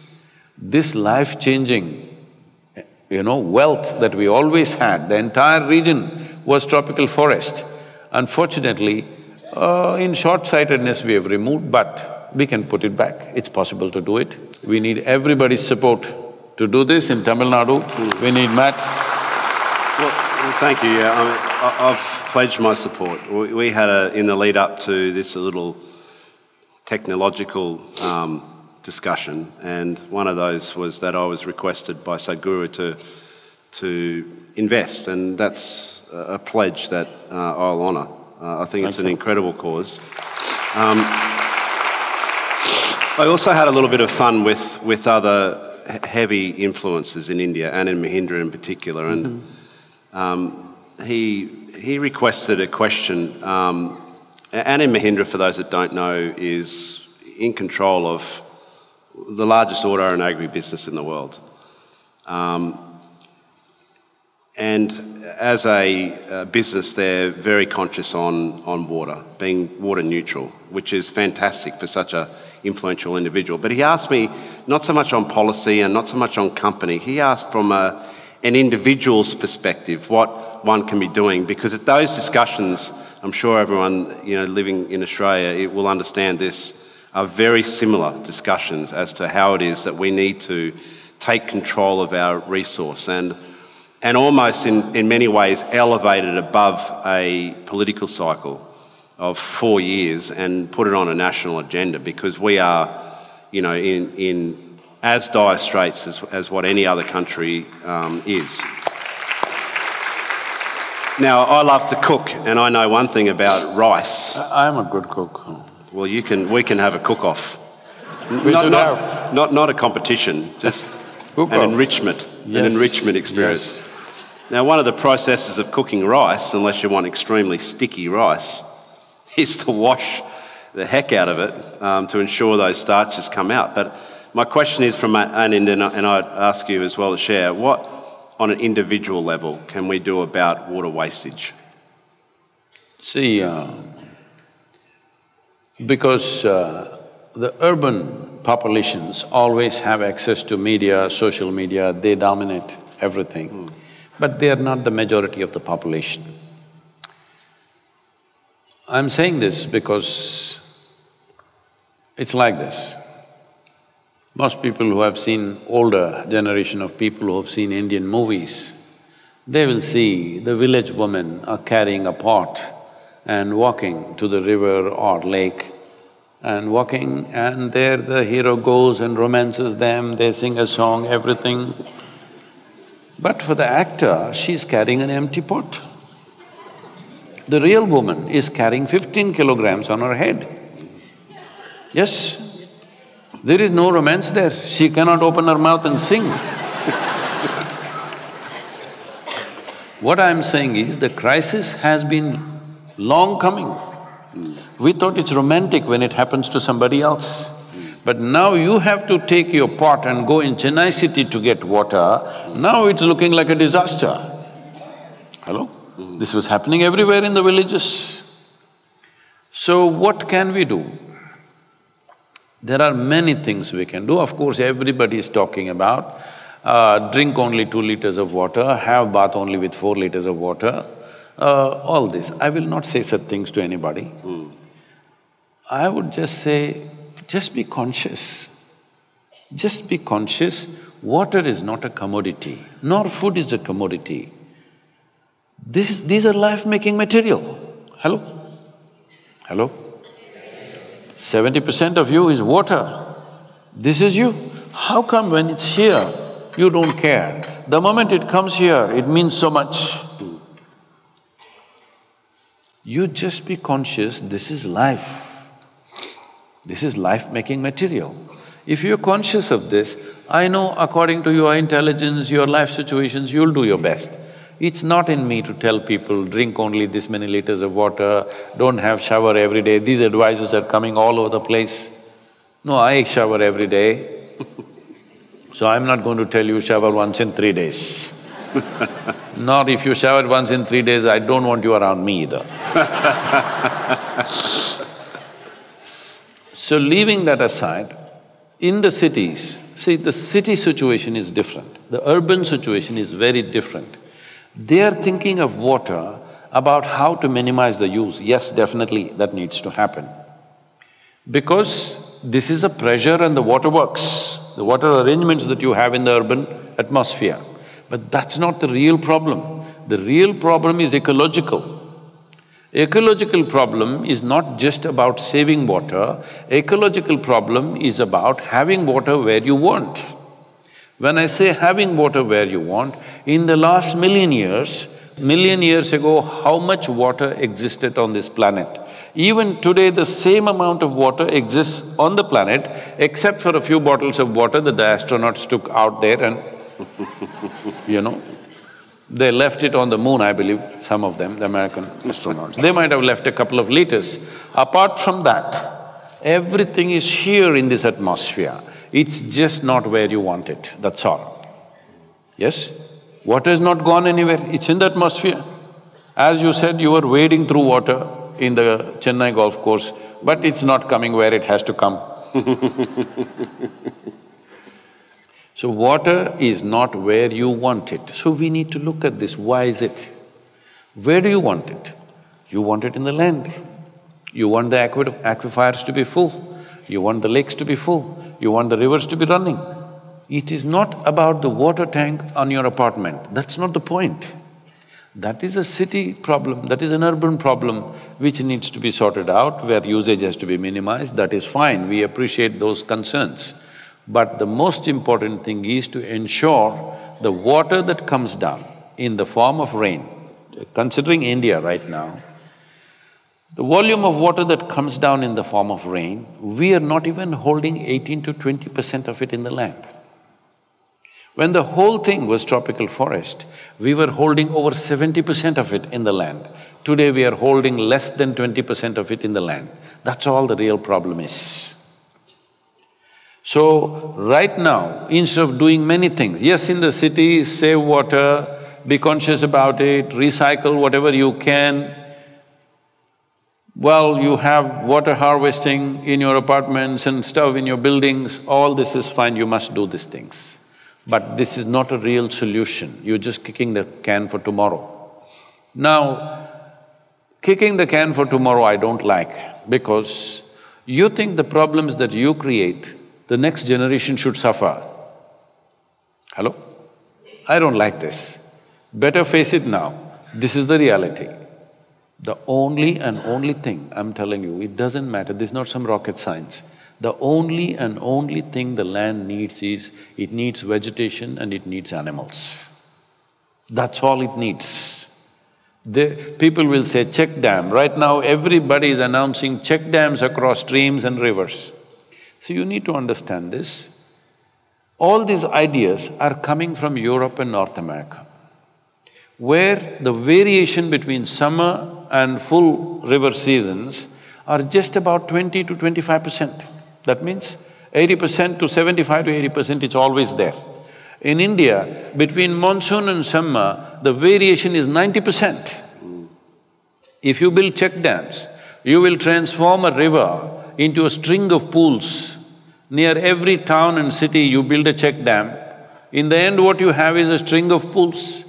C: This life-changing, wealth that we always had, the entire region was tropical forest. Unfortunately, in short-sightedness we have removed, but we can put it back. It's possible to do it. We need everybody's support to do this in Tamil Nadu. We need Matt.
B: Well, thank you, yeah. I've pledged my support. We had in the lead up to this, a little technological discussion, and one of those was that I was requested by Sadhguru to invest, and that's a pledge that I'll honour. I think it's an incredible cause. I also had a little bit of fun with other heavy influences in India, Anand Mahindra in particular, and he requested a question. Anand Mahindra, for those that don't know, is in control of the largest auto and agribusiness in the world. And as a business, they're very conscious on water, being water neutral, which is fantastic for such an influential individual. But he asked me not so much on policy and not so much on company. He asked from an individual's perspective what one can be doing, because at those discussions, I'm sure everyone living in Australia will understand this, are very similar discussions as to how it is that we need to take control of our resource and almost in many ways elevate it above a political cycle of 4 years and put it on a national agenda, because we are, in as dire straits as what any other country is. Now, I love to cook, and I know one thing about rice.
C: I'm a good cook.
B: Well, we can have a cook-off. Not a competition, just an enrichment, an enrichment experience.
C: Yes.
B: Now, one of the processes of cooking rice, unless you want extremely sticky rice, is to wash the heck out of it to ensure those starches come out. But my question is from Anand, and I'd ask you as well to share, what, on an individual level, can we do about water wastage?
C: See, because the urban populations always have access to media, social media, they dominate everything. But they are not the majority of the population. I'm saying this because it's like this. Most people who have seen, older generation of people who have seen Indian movies, they will see the village women are carrying a pot and walking to the river or lake and walking, and there the hero goes and romances them, they sing a song, everything. But for the actor, she's carrying an empty pot. The real woman is carrying 15 kilograms on her head. Yes, there is no romance there, she cannot open her mouth and sing. What I'm saying is, the crisis has been long coming. We thought it's romantic when it happens to somebody else. But now you have to take your pot and go in Chennai city to get water, now it's looking like a disaster. Hello? This was happening everywhere in the villages. So what can we do? There are many things we can do. Of course, everybody is talking about drink only 2 liters of water, have bath only with 4 liters of water, all this. I will not say such things to anybody. I would just say, just be conscious. Just be conscious, water is not a commodity, nor food is a commodity. These are life-making material. Hello? Hello? 70% of you is water. This is you. How come when it's here, you don't care? The moment it comes here, it means so much. You just be conscious, this is life. This is life-making material. If you're conscious of this, I know according to your intelligence, your life situations, you'll do your best. It's not in me to tell people, drink only this many liters of water, don't have shower every day. These advices are coming all over the place. No, I shower every day. So I'm not going to tell you shower once in 3 days. Nor if you shower once in 3 days, I don't want you around me either. So leaving that aside, In the cities, see, the city situation is different, the urban situation is very different. They are thinking of water about how to minimize the use. Yes, definitely that needs to happen. Because this is a pressure and the water works, the water arrangements that you have in the urban atmosphere. But that's not the real problem. The real problem is ecological. Ecological problem is not just about saving water, ecological problem is about having water where you want. When I say having water where you want, in the last million years ago, how much water existed on this planet? Even today, the same amount of water exists on the planet, except for a few bottles of water that the astronauts took out there and they left it on the moon, I believe, some of them, the American astronauts. They might have left a couple of liters. Apart from that, everything is here in this atmosphere. It's just not where you want it, that's all. Yes? Water has not gone anywhere, it's in the atmosphere. As you said, you were wading through water in the Chennai golf course, but it's not coming where it has to come. So water is not where you want it. So we need to look at this, why is it? Where do you want it? You want it in the land. You want the aquifers to be full. You want the lakes to be full. You want the rivers to be running. It is not about the water tank on your apartment, that's not the point. That is a city problem, that is an urban problem which needs to be sorted out, where usage has to be minimized, that is fine, we appreciate those concerns. But the most important thing is to ensure the water that comes down in the form of rain, considering India right now, the volume of water that comes down in the form of rain, we are not even holding 18 to 20% of it in the land. When the whole thing was tropical forest, we were holding over 70% of it in the land. Today we are holding less than 20% of it in the land. That's all the real problem is. So, right now, instead of doing many things, yes, in the cities, save water, be conscious about it, recycle whatever you can. Well, you have water harvesting in your apartments and stuff in your buildings, all this is fine, you must do these things. But this is not a real solution, you're just kicking the can for tomorrow. Now, kicking the can for tomorrow I don't like, because you think the problems that you create, the next generation should suffer. Hello? I don't like this. Better face it now, this is the reality. The only and only thing, I'm telling you, it doesn't matter, this is not some rocket science. The only and only thing the land needs is, it needs vegetation and it needs animals. That's all it needs. People will say check dam, right now everybody is announcing check dams across streams and rivers. So you need to understand this. All these ideas are coming from Europe and North America, where the variation between summer and full river seasons are just about 20 to 25%. That means 80% to 75 to 80% it's always there. In India, between monsoon and summer, the variation is 90%. If you build check dams, you will transform a river into a string of pools. Near every town and city, you build a check dam. In the end, what you have is a string of pools.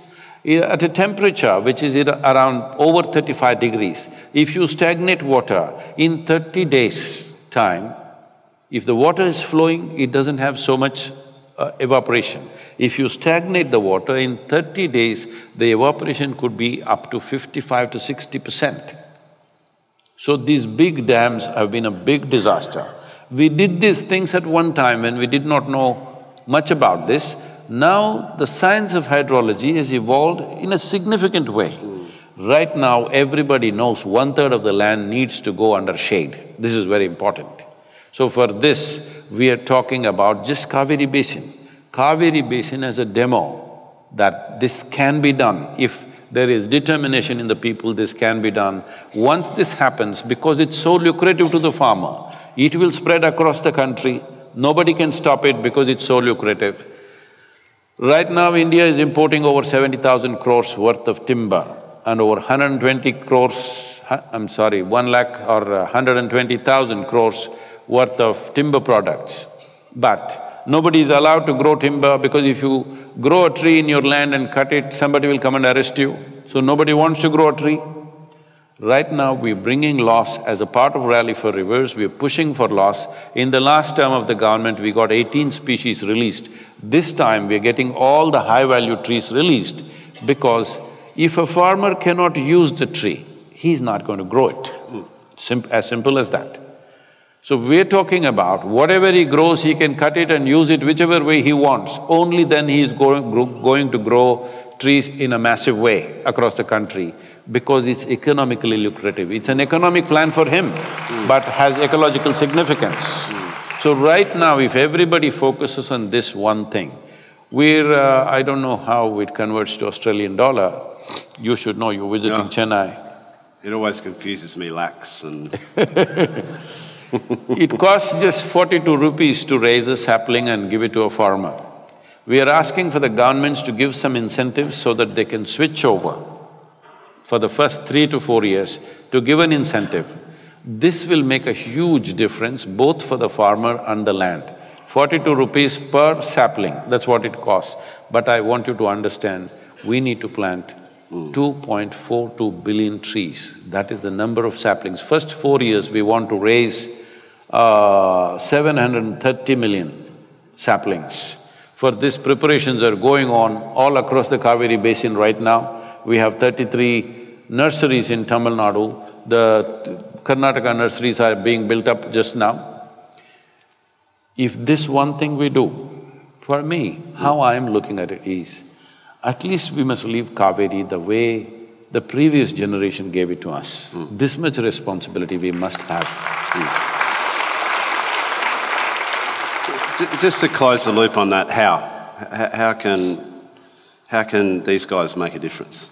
C: At a temperature which is around over 35 degrees, if you stagnate water, in 30 days' time, if the water is flowing, it doesn't have so much evaporation. If you stagnate the water, in 30 days, the evaporation could be up to 55 to 60%. So these big dams have been a big disaster. We did these things at one time when we did not know much about this. Now the science of hydrology has evolved in a significant way. Right now, everybody knows 1/3 of the land needs to go under shade. This is very important. So for this, we are talking about just Kaveri Basin. Kaveri Basin as a demo that this can be done. If there is determination in the people, this can be done. Once this happens, because it's so lucrative to the farmer, it will spread across the country, nobody can stop it because it's so lucrative. Right now, India is importing over 70,000 crores worth of timber and over 120 crores, 1 lakh or 120,000 crores worth of timber products. But nobody is allowed to grow timber because if you grow a tree in your land and cut it, somebody will come and arrest you. So nobody wants to grow a tree. Right now, we're bringing laws as a part of Rally for Rivers, we're pushing for laws. In the last term of the government, we got 18 species released. This time, we're getting all the high-value trees released because if a farmer cannot use the tree, he's not going to grow it. As simple as that. So we're talking about whatever he grows, he can cut it and use it whichever way he wants. Only then he is going to grow trees in a massive way across the country because it's economically lucrative. It's an economic plan for him, but has ecological significance. So right now, if everybody focuses on this one thing, I don't know how it converts to Australian dollar. You should know, you're visiting Chennai.
B: It always confuses me, lakhs and…
C: It costs just 42 rupees to raise a sapling and give it to a farmer. We are asking for the governments to give some incentives so that they can switch over for the first 3 to 4 years to give an incentive. This will make a huge difference both for the farmer and the land. 42 rupees per sapling, that's what it costs. But I want you to understand, we need to plant 2.42 billion trees. That is the number of saplings. First 4 years, we want to raise 730 million saplings. For this, preparations are going on all across the Kaveri basin right now. We have 33 nurseries in Tamil Nadu. The Karnataka nurseries are being built up just now. If this one thing we do, for me, how I am looking at it is, at least we must leave Kaveri the way the previous generation gave it to us. This much responsibility we must have.
B: Just to close the loop on that, how can these guys make a difference?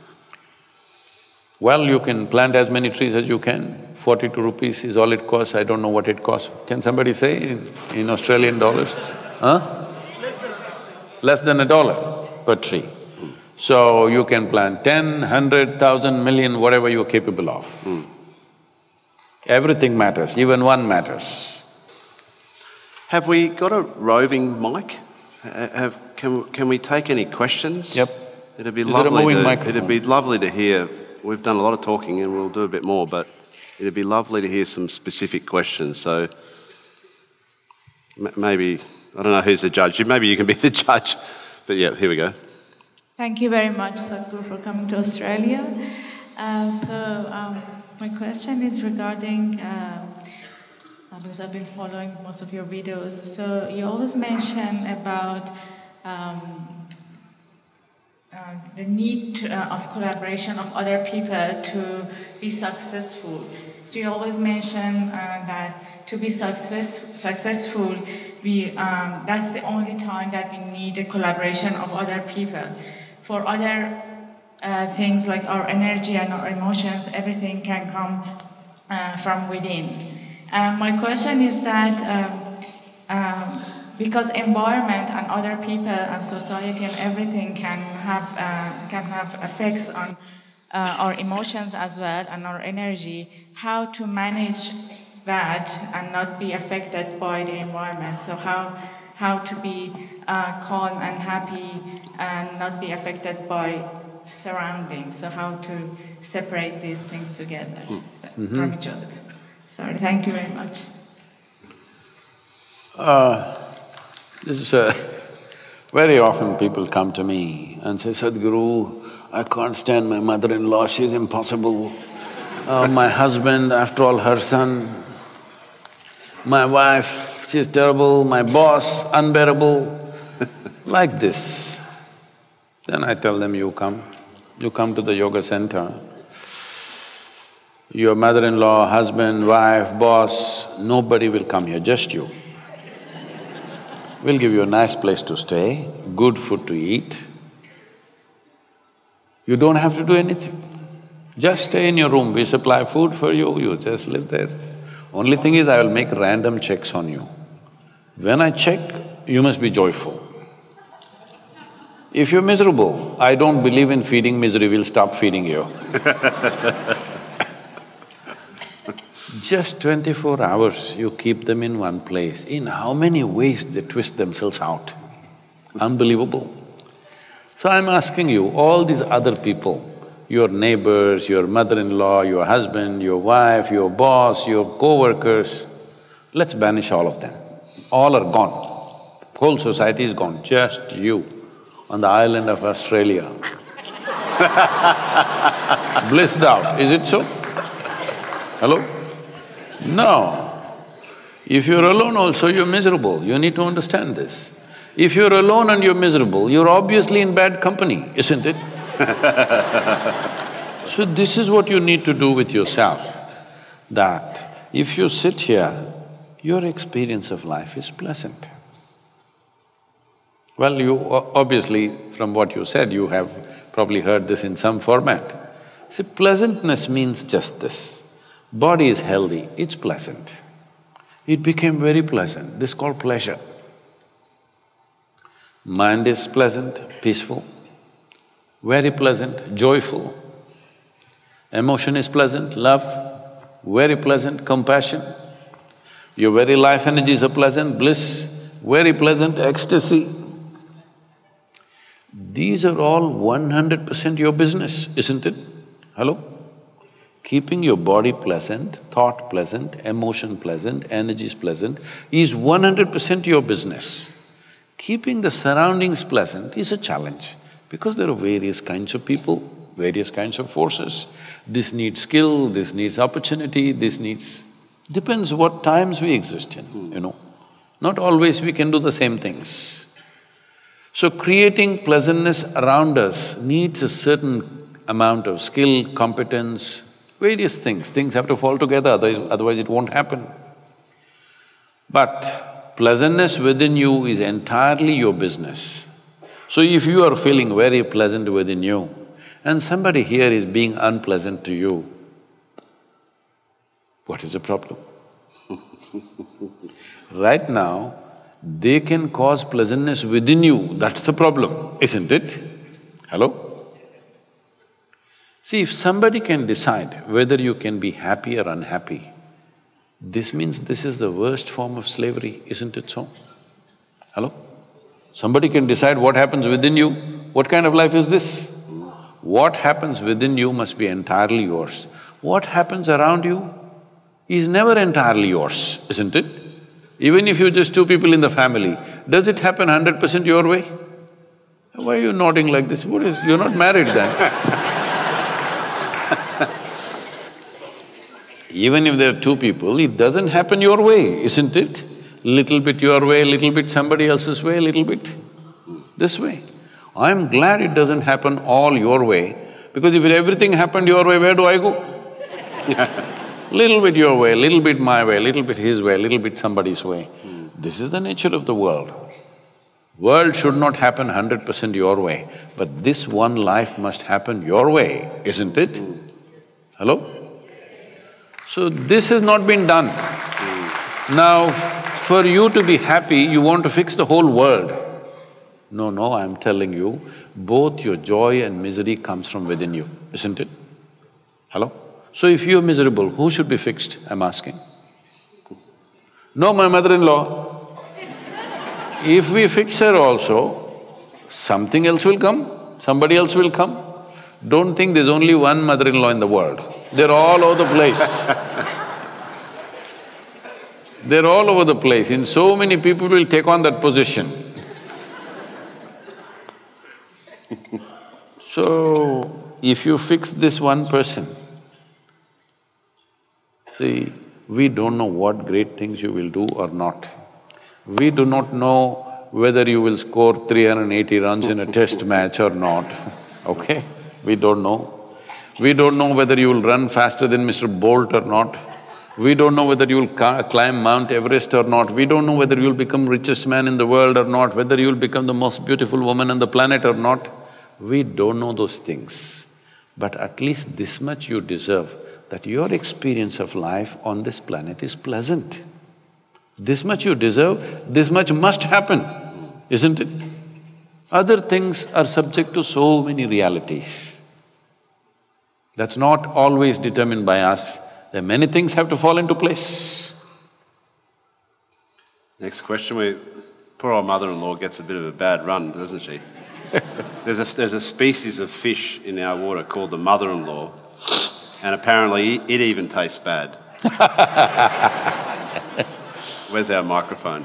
C: Well, you can plant as many trees as you can. 42 rupees is all it costs, I don't know what it costs. Can somebody say in Australian dollars? Huh? Less than $1 per tree. So you can plant 10, 100, 1,000, million, whatever you're capable of. Everything matters, even one matters.
B: Have we got a roving mic? Can we take any questions?
C: Yep.
B: It'd be
C: Is there a moving microphone?
B: It'd be lovely to hear. We've done a lot of talking and we'll do a bit more, but it'd be lovely to hear some specific questions. So maybe, I don't know who's the judge. Maybe you can be the judge. But yeah, here we go.
E: Thank you very much, Sadhguru, for coming to Australia. My question is regarding, because I've been following most of your videos, so you always mention about the need of collaboration of other people to be successful. So you always mention that to be successful, that's the only time that we need the collaboration of other people. For other things like our energy and our emotions, everything can come from within. My question is that because environment and other people and society and everything can have effects on our emotions as well and our energy, how to manage that and not be affected by the environment? So how to be calm and happy and not be affected by surroundings? So how to separate these things together from each other? Sorry, thank you very much.
C: Very often people come to me and say, Sadhguru, I can't stand my mother-in-law, she's impossible. My husband, after all, her son. My wife, she's terrible. My boss, unbearable. Like this. Then I tell them, you come to the yoga center. Your mother-in-law, husband, wife, boss, nobody will come here, just you. We'll give you a nice place to stay, good food to eat. You don't have to do anything. Just stay in your room, we supply food for you, you just live there. Only thing is, I will make random checks on you. When I check, you must be joyful. If you're miserable, I don't believe in feeding misery, we'll stop feeding you. Just 24 hours you keep them in one place, in how many ways they twist themselves out. Unbelievable. So I'm asking you, all these other people, your neighbors, your mother-in-law, your husband, your wife, your boss, your co-workers, let's banish all of them. All are gone. Whole society is gone, just you on the island of Australia. Blissed out, is it so? Hello? No. If you're alone also, you're miserable. You need to understand this. If you're alone and you're miserable, you're obviously in bad company, isn't it? So this is what you need to do with yourself, that if you sit here, your experience of life is pleasant. Well, you obviously, from what you said, you have probably heard this in some format. See, pleasantness means just this. Body is healthy, it's pleasant. It became very pleasant, this is called pleasure. Mind is pleasant, peaceful, very pleasant, joyful. Emotion is pleasant, love, very pleasant, compassion. Your very life energies are pleasant, bliss, very pleasant, ecstasy. These are all 100% your business, isn't it? Hello? Keeping your body pleasant, thought pleasant, emotion pleasant, energies pleasant is 100% your business. Keeping the surroundings pleasant is a challenge because there are various kinds of people, various kinds of forces. This needs skill, this needs opportunity, this needs… depends what times we exist in, you know. Not always we can do the same things. So creating pleasantness around us needs a certain amount of skill, competence, various things. Things have to fall together, otherwise it won't happen. But pleasantness within you is entirely your business. So if you are feeling very pleasant within you and somebody here is being unpleasant to you, what is the problem? Right now, they can cause pleasantness within you, that's the problem, isn't it? Hello? See, if somebody can decide whether you can be happy or unhappy, this means this is the worst form of slavery, isn't it so? Hello? Somebody can decide what happens within you, what kind of life is this? What happens within you must be entirely yours. What happens around you is never entirely yours, isn't it? Even if you're just two people in the family, does it happen 100% your way? Why are you nodding like this? What is… you're not married then? Even if there are two people, it doesn't happen your way, isn't it? Little bit your way, little bit somebody else's way, little bit this way. I'm glad it doesn't happen all your way, because if everything happened your way, where do I go? Little bit your way, little bit my way, little bit his way, little bit somebody's way. This is the nature of the world. World should not happen 100% your way, but this one life must happen your way, isn't it? Hello? So this has not been done. Now, for you to be happy, you want to fix the whole world. No, I'm telling you, both your joy and misery comes from within you, isn't it? Hello? So if you're miserable, who should be fixed, I'm asking? No, my mother-in-law. If we fix her also, something else will come, somebody else will come. Don't think there's only one mother-in-law in the world. They're all over the place. They're all over the place, and so many people will take on that position. So, if you fix this one person, see, we don't know what great things you will do or not. We do not know whether you will score 380 runs in a test match or not, okay? We don't know. We don't know whether you will run faster than Mr. Bolt or not. We don't know whether you will climb Mount Everest or not. We don't know whether you will become richest man in the world or not, whether you will become the most beautiful woman on the planet or not. We don't know those things. But at least this much you deserve, that your experience of life on this planet is pleasant. This much you deserve, this much must happen, isn't it? Other things are subject to so many realities. That's not always determined by us, Then many things have to fall into place.
B: Next question. Poor old mother-in-law gets a bit of a bad run, doesn't she? There's a species of fish in our water called the mother-in-law, and apparently it even tastes bad. Where's our microphone?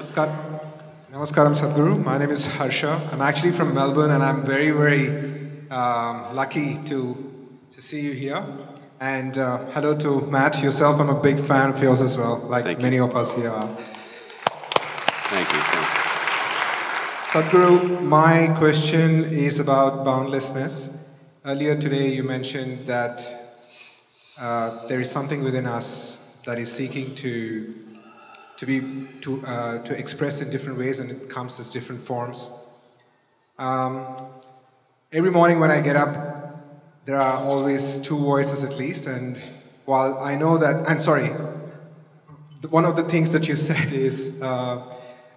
F: Namaskaram, Sadhguru. My name is Harsha. I'm actually from Melbourne, and I'm very, very lucky to see you here. And hello to Matt, yourself. I'm a big fan of yours as well, like many of us here are.
B: Thank you. Thanks.
F: Sadhguru, my question is about boundlessness. Earlier today, you mentioned that there is something within us that is seeking to express in different ways, and it comes as different forms. Every morning when I get up, there are always two voices at least, and while I know that, I'm sorry, one of the things that you said is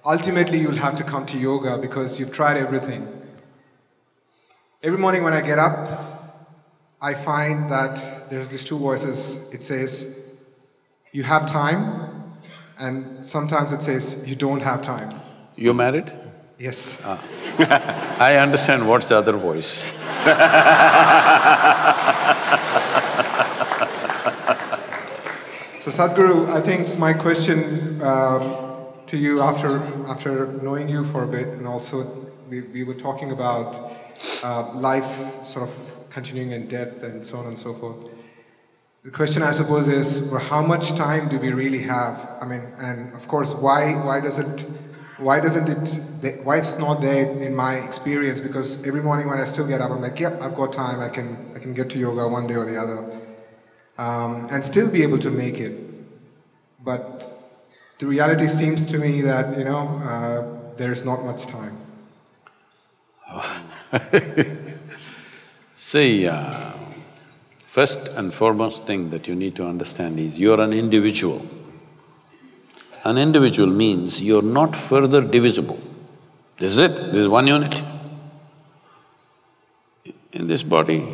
F: ultimately you'll have to come to yoga because you've tried everything. Every morning when I get up, I find that there's these two voices. It says, you have time, and sometimes it says, you don't have time.
C: You married?
F: Yes.
C: I understand what's the other voice.
F: So Sadhguru, I think my question to you after knowing you for a bit, and also we were talking about life sort of continuing in death and so on and so forth. The question I suppose is, well, how much time do we really have? I mean, and of course, why it's not there in my experience? Because every morning when I still get up, I'm like, yep, I've got time. I can get to yoga one day or the other, and still be able to make it. But the reality seems to me that there is not much time.
C: See, first and foremost thing that you need to understand is you're an individual. An individual means you're not further divisible. This is it, this is one unit. In this body,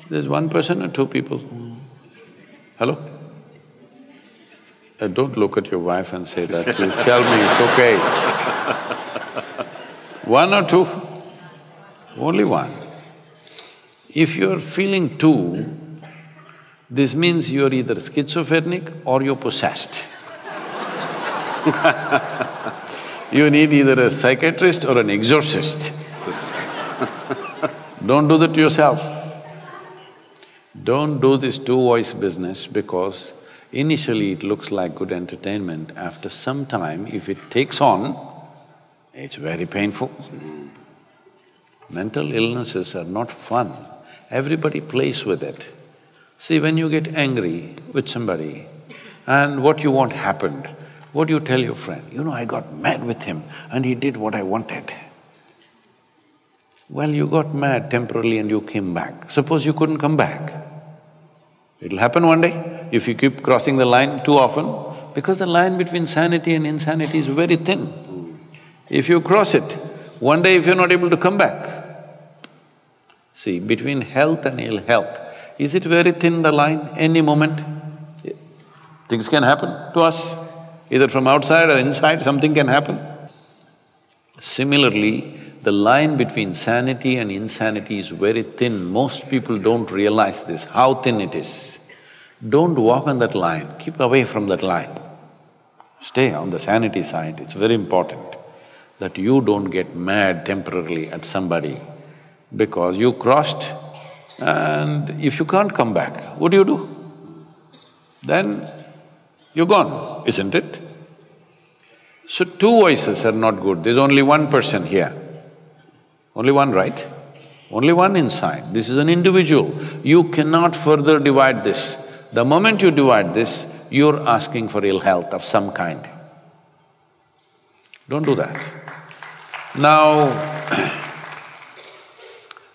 C: there's one person or two people? Hello? Don't look at your wife and say that, you tell me it's okay. One or two? Only one. If you're feeling two, this means you're either schizophrenic or you're possessed. You need either a psychiatrist or an exorcist. Don't do that to yourself. Don't do this two-voice business, because initially it looks like good entertainment. After some time, if it takes on, it's very painful. Mental illnesses are not fun. Everybody plays with it. See, when you get angry with somebody and what you want happened, what do you tell your friend? I got mad with him and he did what I wanted. Well, you got mad temporarily and you came back. Suppose you couldn't come back. It'll happen one day if you keep crossing the line too often, because the line between sanity and insanity is very thin. If you cross it, one day if you're not able to come back. See, between health and ill health, is it very thin, the line? Any moment, things can happen to us. Either from outside or inside, something can happen. Similarly, the line between sanity and insanity is very thin. Most people don't realize this, how thin it is. Don't walk on that line, keep away from that line. Stay on the sanity side. It's very important that you don't get mad temporarily at somebody because you crossed, and if you can't come back, what do? Then you're gone, isn't it? So two voices are not good. There's only one person here. Only one, right? Only one inside. This is an individual. You cannot further divide this. The moment you divide this, you're asking for ill health of some kind. Don't do that. Now,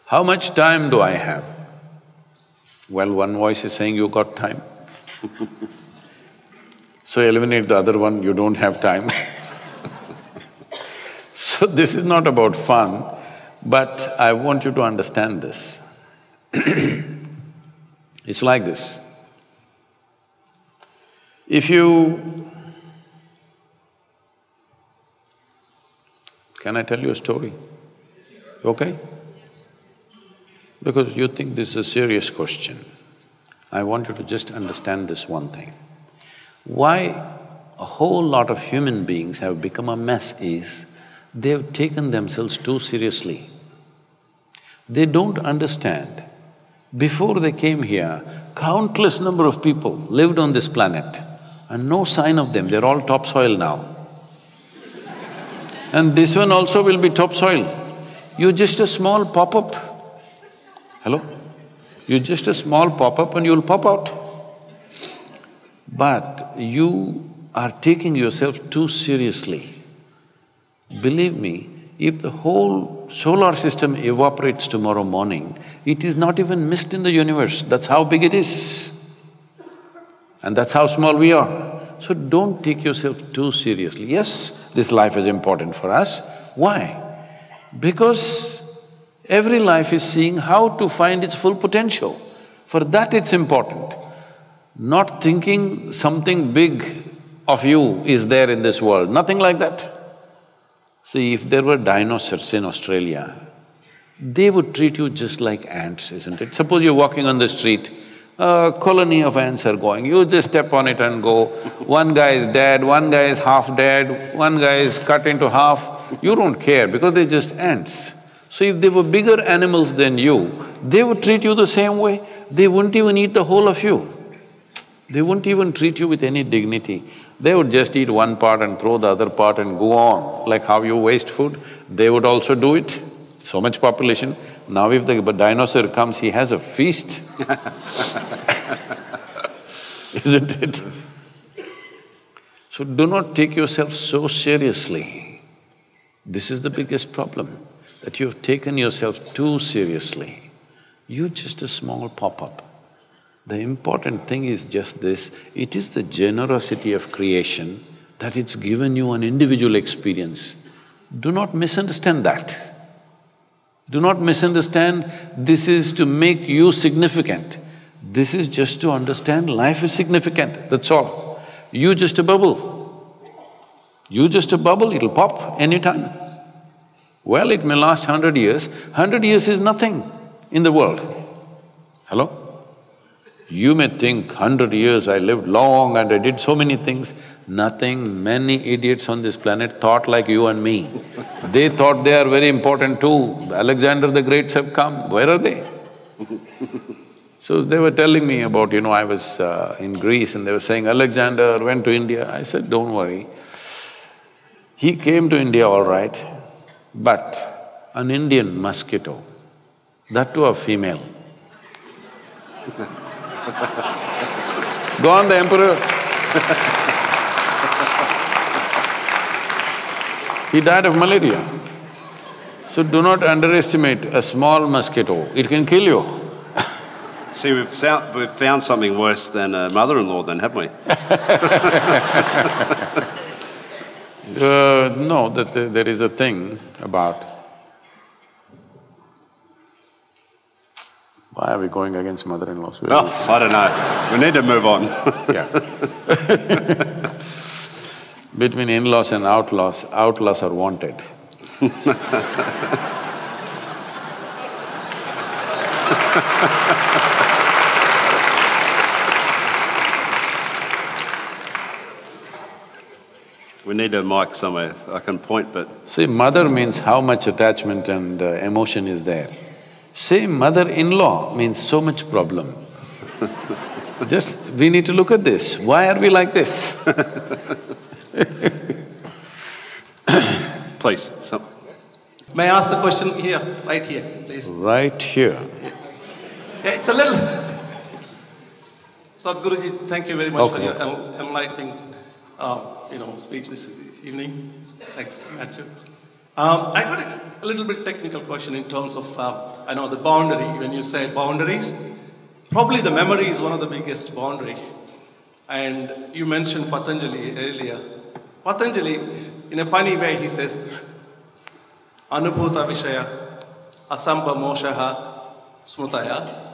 C: how much time do I have? Well, one voice is saying you got time. So eliminate the other one, you don't have time. So this is not about fun, but I want you to understand this. It's like this, If you… Can I tell you a story? Okay? Because you think this is a serious question. I want you to just understand this one thing. Why a whole lot of human beings have become a mess is they've taken themselves too seriously. They don't understand. Before they came here, countless number of people lived on this planet and no sign of them, they're all topsoil now. And this one also will be topsoil. You're just a small pop-up. Hello? You're just a small pop-up and you'll pop out. But you are taking yourself too seriously. Believe me, if the whole solar system evaporates tomorrow morning, it is not even mist in the universe, that's how big it is. And that's how small we are. So don't take yourself too seriously. Yes, this life is important for us. Why? Because every life is seeing how to find its full potential. For that it's important. Not thinking something big of you is there in this world, nothing like that. See, if there were dinosaurs in Australia, they would treat you just like ants, isn't it? Suppose you're walking on the street, a colony of ants are going, you just step on it and go. One guy is dead, one guy is half dead, one guy is cut into half. You don't care because they're just ants. So if they were bigger animals than you, they would treat you the same way. They wouldn't even eat the whole of you. They wouldn't even treat you with any dignity. They would just eat one part and throw the other part and go on. Like how you waste food, they would also do it. So much population. Now if the dinosaur comes, he has a feast. Isn't it? So do not take yourself so seriously. This is the biggest problem, that you've taken yourself too seriously. You're just a small pop-up. The important thing is just this, it is the generosity of creation that it's given you an individual experience. Do not misunderstand that. Do not misunderstand this is to make you significant. This is just to understand life is significant, that's all. You just a bubble. You just a bubble, it'll pop anytime. Well, it may last 100 years. 100 years is nothing in the world. Hello? You may think, 100 years I lived long and I did so many things. Nothing. Many idiots on this planet thought like you and me. They thought they are very important too. Alexander the Greats have come, where are they? So they were telling me about, I was in Greece and they were saying, Alexander went to India. I said, don't worry. He came to India all right, but an Indian mosquito, that too a female. Go on, the emperor. He died of malaria. So do not underestimate a small mosquito, it can kill you.
B: See, we've found something worse than a mother-in-law then, haven't we?
C: No, that there is a thing about… Why are we going against mother-in-laws?
B: Well, I don't know. We need to move on.
C: Yeah. Between in-laws and outlaws, outlaws are wanted.
B: We need a mic somewhere. I can point, but…
C: See, mother means how much attachment and emotion is there. Say mother-in-law means so much problem. Just… we need to look at this. Why are we like this?
B: Please,
G: May I ask the question here, right here, please?
C: Right here.
G: Yeah, it's a little… Sadhguruji, thank you very much for your enlightening, speech this evening. Thanks, Matthew. I got a little bit technical question in terms of, the boundary. When you say boundaries, probably the memory is one of the biggest boundary. And you mentioned Patanjali earlier. Patanjali, in a funny way, he says, Anubhuta Vishaya, Asambha Moshaha Smutaya,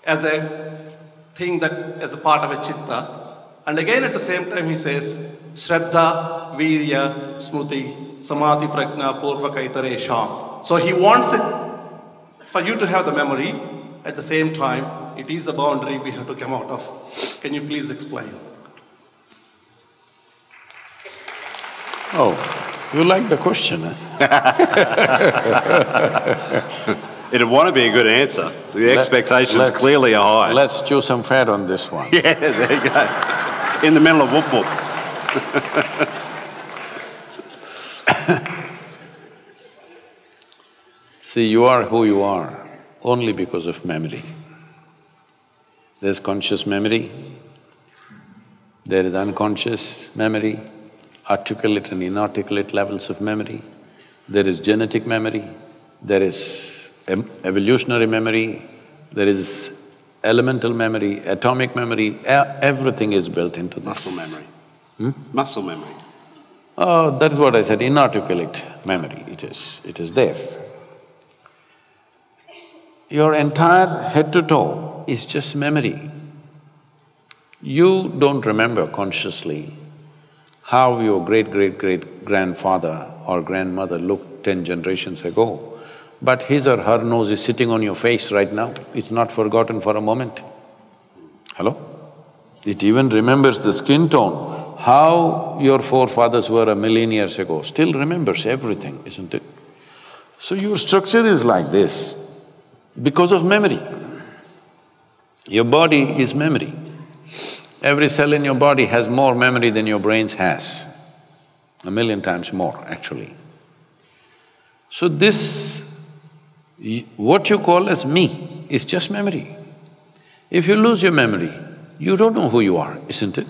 G: as a thing that, as a part of a chitta, And again at the same time he says, Shraddha, Virya, Smruti, Samadhi, Prajna, Purva, Kaitare, Sham. So he wants it for you to have the memory. At the same time, it is the boundary we have to come out of. Can you please explain?
C: Oh, you like the question, huh?
B: It'd want to be a good answer. The expectations clearly are high.
C: Let's chew some fat on this one.
B: Yeah, there you go. In the middle of whoop whoop.
C: See, you are who you are only because of memory. There's conscious memory, there is unconscious memory, articulate and inarticulate levels of memory, there is genetic memory, there is evolutionary memory, there is elemental memory, atomic memory, everything is built into this.
B: Muscle memory. Muscle memory.
C: Oh, that is what I said, inarticulate memory, it is there. Your entire head to toe is just memory. You don't remember consciously how your great-great-great-grandfather or grandmother looked 10 generations ago, but his or her nose is sitting on your face right now, it's not forgotten for a moment. Hello? It even remembers the skin tone, how your forefathers were a million years ago, still remembers everything, isn't it? So your structure is like this because of memory. Your body is memory. Every cell in your body has more memory than your brains has, 1,000,000 times more actually. So this, what you call as me, is just memory. If you lose your memory, you don't know who you are, isn't it?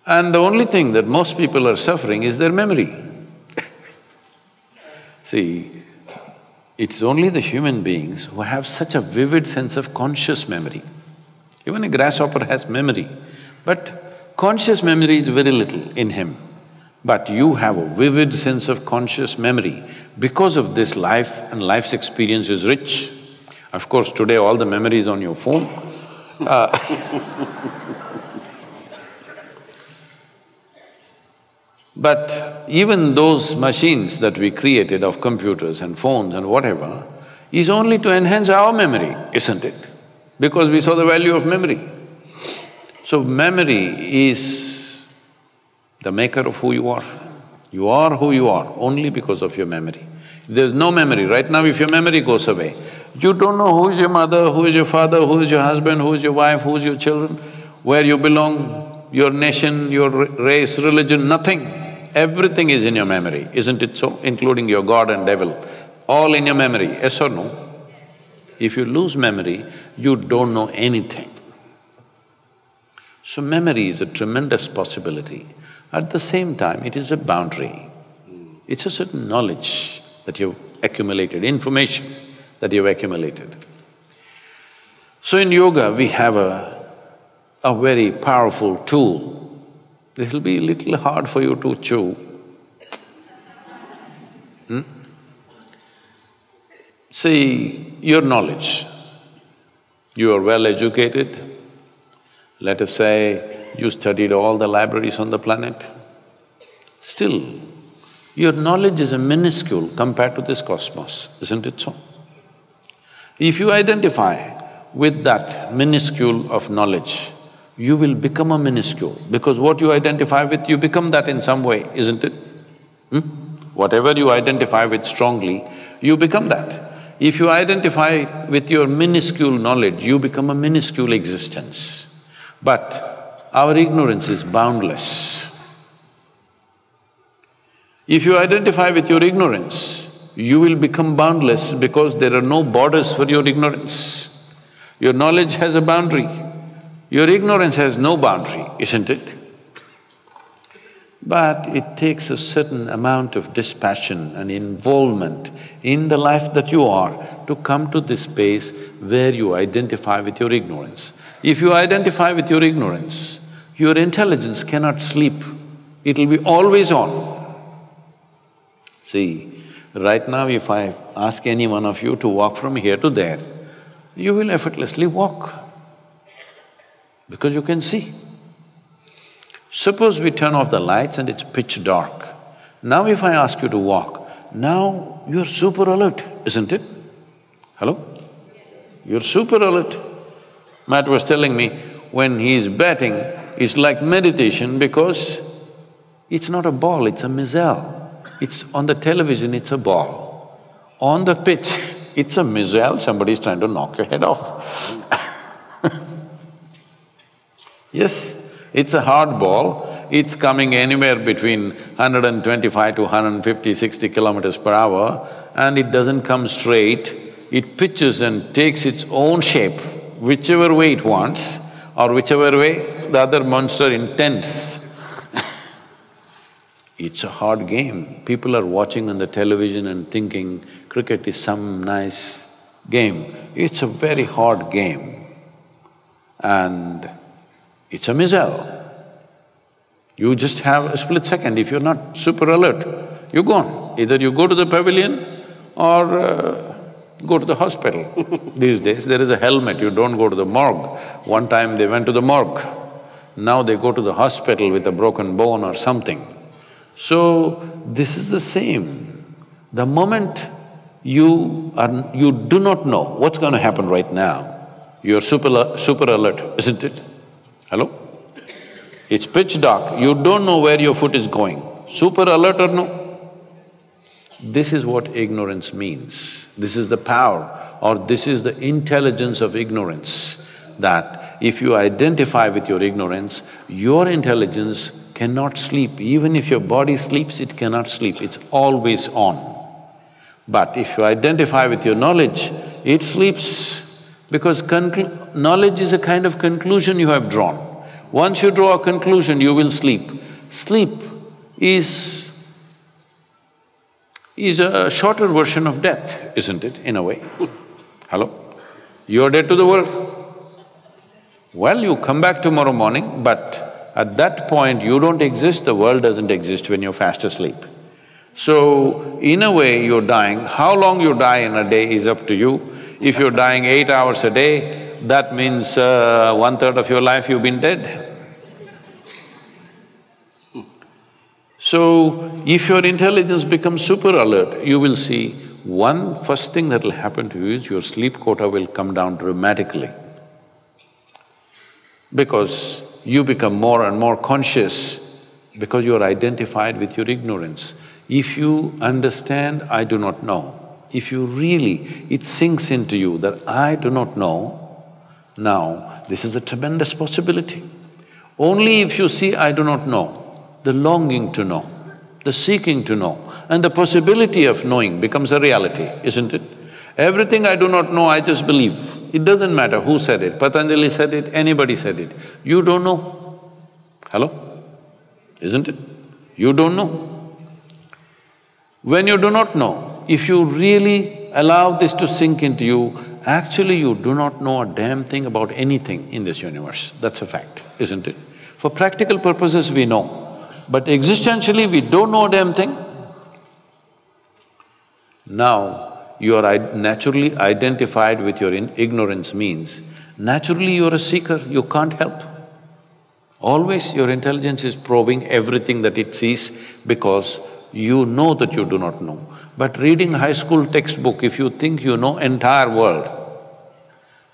C: And the only thing that most people are suffering is their memory. See, it's only the human beings who have such a vivid sense of conscious memory. Even a grasshopper has memory, but conscious memory is very little in him. But you have a vivid sense of conscious memory. Because of this, life and life's experience is rich. Of course, today all the memory is on your phone. But even those machines that we created of computers and phones and whatever is only to enhance our memory, isn't it? Because we saw the value of memory. So memory is the maker of who you are. You are who you are only because of your memory. If there's no memory, right now if your memory goes away, you don't know who is your mother, who is your father, who is your husband, who is your wife, who is your children, where you belong, your nation, your race, religion, nothing. Everything is in your memory, isn't it so? Including your God and devil, all in your memory, yes or no? If you lose memory, you don't know anything. So memory is a tremendous possibility. At the same time, it is a boundary. It's a certain knowledge that you've accumulated, information that you've accumulated. So in yoga, we have a very powerful tool. This'll be a little hard for you to chew. See, your knowledge, you are well educated, let us say you studied all the libraries on the planet, still, your knowledge is a minuscule compared to this cosmos, isn't it so? If you identify with that minuscule of knowledge, you will become a minuscule, because what you identify with, you become that in some way, isn't it? Whatever you identify with strongly, you become that. If you identify with your minuscule knowledge, you become a minuscule existence. But our ignorance is boundless. If you identify with your ignorance, you will become boundless because there are no borders for your ignorance. Your knowledge has a boundary. Your ignorance has no boundary, isn't it? But it takes a certain amount of dispassion and involvement in the life that you are to come to this space where you identify with your ignorance. If you identify with your ignorance, your intelligence cannot sleep, it'll be always on. See, right now if I ask any one of you to walk from here to there, you will effortlessly walk because you can see. Suppose we turn off the lights and it's pitch dark. Now if I ask you to walk, now you're super alert, isn't it? Hello? You're super alert. Matt was telling me, when he's batting, it's like meditation because it's not a ball, it's a missile. It's on the television, it's a ball. On the pitch, it's a missile, somebody's trying to knock your head off. Yes, it's a hard ball, it's coming anywhere between 125 to 150, 60 kilometers per hour, and it doesn't come straight. It pitches and takes its own shape, whichever way it wants, or whichever way the other monster intends. It's a hard game. People are watching on the television and thinking cricket is some nice game. It's a very hard game and it's a missile. You just have a split second. If you're not super alert, you're gone. Either you go to the pavilion or go to the hospital. These days, there is a helmet, you don't go to the morgue. One time they went to the morgue, now they go to the hospital with a broken bone or something. So, this is the same. The moment you do not know what's going to happen right now, you're super alert, isn't it? Hello? It's pitch dark, you don't know where your foot is going. Super alert or no? This is what ignorance means. This is the power or this is the intelligence of ignorance, that if you identify with your ignorance, your intelligence cannot sleep. Even if your body sleeps, it cannot sleep, it's always on. But if you identify with your knowledge, it sleeps because knowledge is a kind of conclusion you have drawn. Once you draw a conclusion, you will sleep. Sleep is a shorter version of death, isn't it, in a way? Hello? You're dead to the world. Well, you come back tomorrow morning, but at that point you don't exist, the world doesn't exist when you're fast asleep. So, in a way you're dying. How long you die in a day is up to you. If you're dying 8 hours a day, that means 1/3 of your life you've been dead. So, if your intelligence becomes super alert, you will see first thing that'll happen to you is your sleep quota will come down dramatically. Because you become more and more conscious because you're identified with your ignorance. If you understand, I do not know, if you really… it sinks into you that I do not know, now this is a tremendous possibility. Only if you see I do not know, the longing to know, the seeking to know, and the possibility of knowing becomes a reality, isn't it? Everything I do not know, I just believe. It doesn't matter who said it, Patanjali said it, anybody said it. You don't know. Hello? Isn't it? You don't know. When you do not know, if you really allow this to sink into you, actually you do not know a damn thing about anything in this universe. That's a fact, isn't it? For practical purposes we know, but existentially we don't know a damn thing. Now, you are naturally identified with your ignorance means, naturally you're a seeker, you can't help. Always your intelligence is probing everything that it sees because you know that you do not know. But reading high school textbook, if you think you know entire world,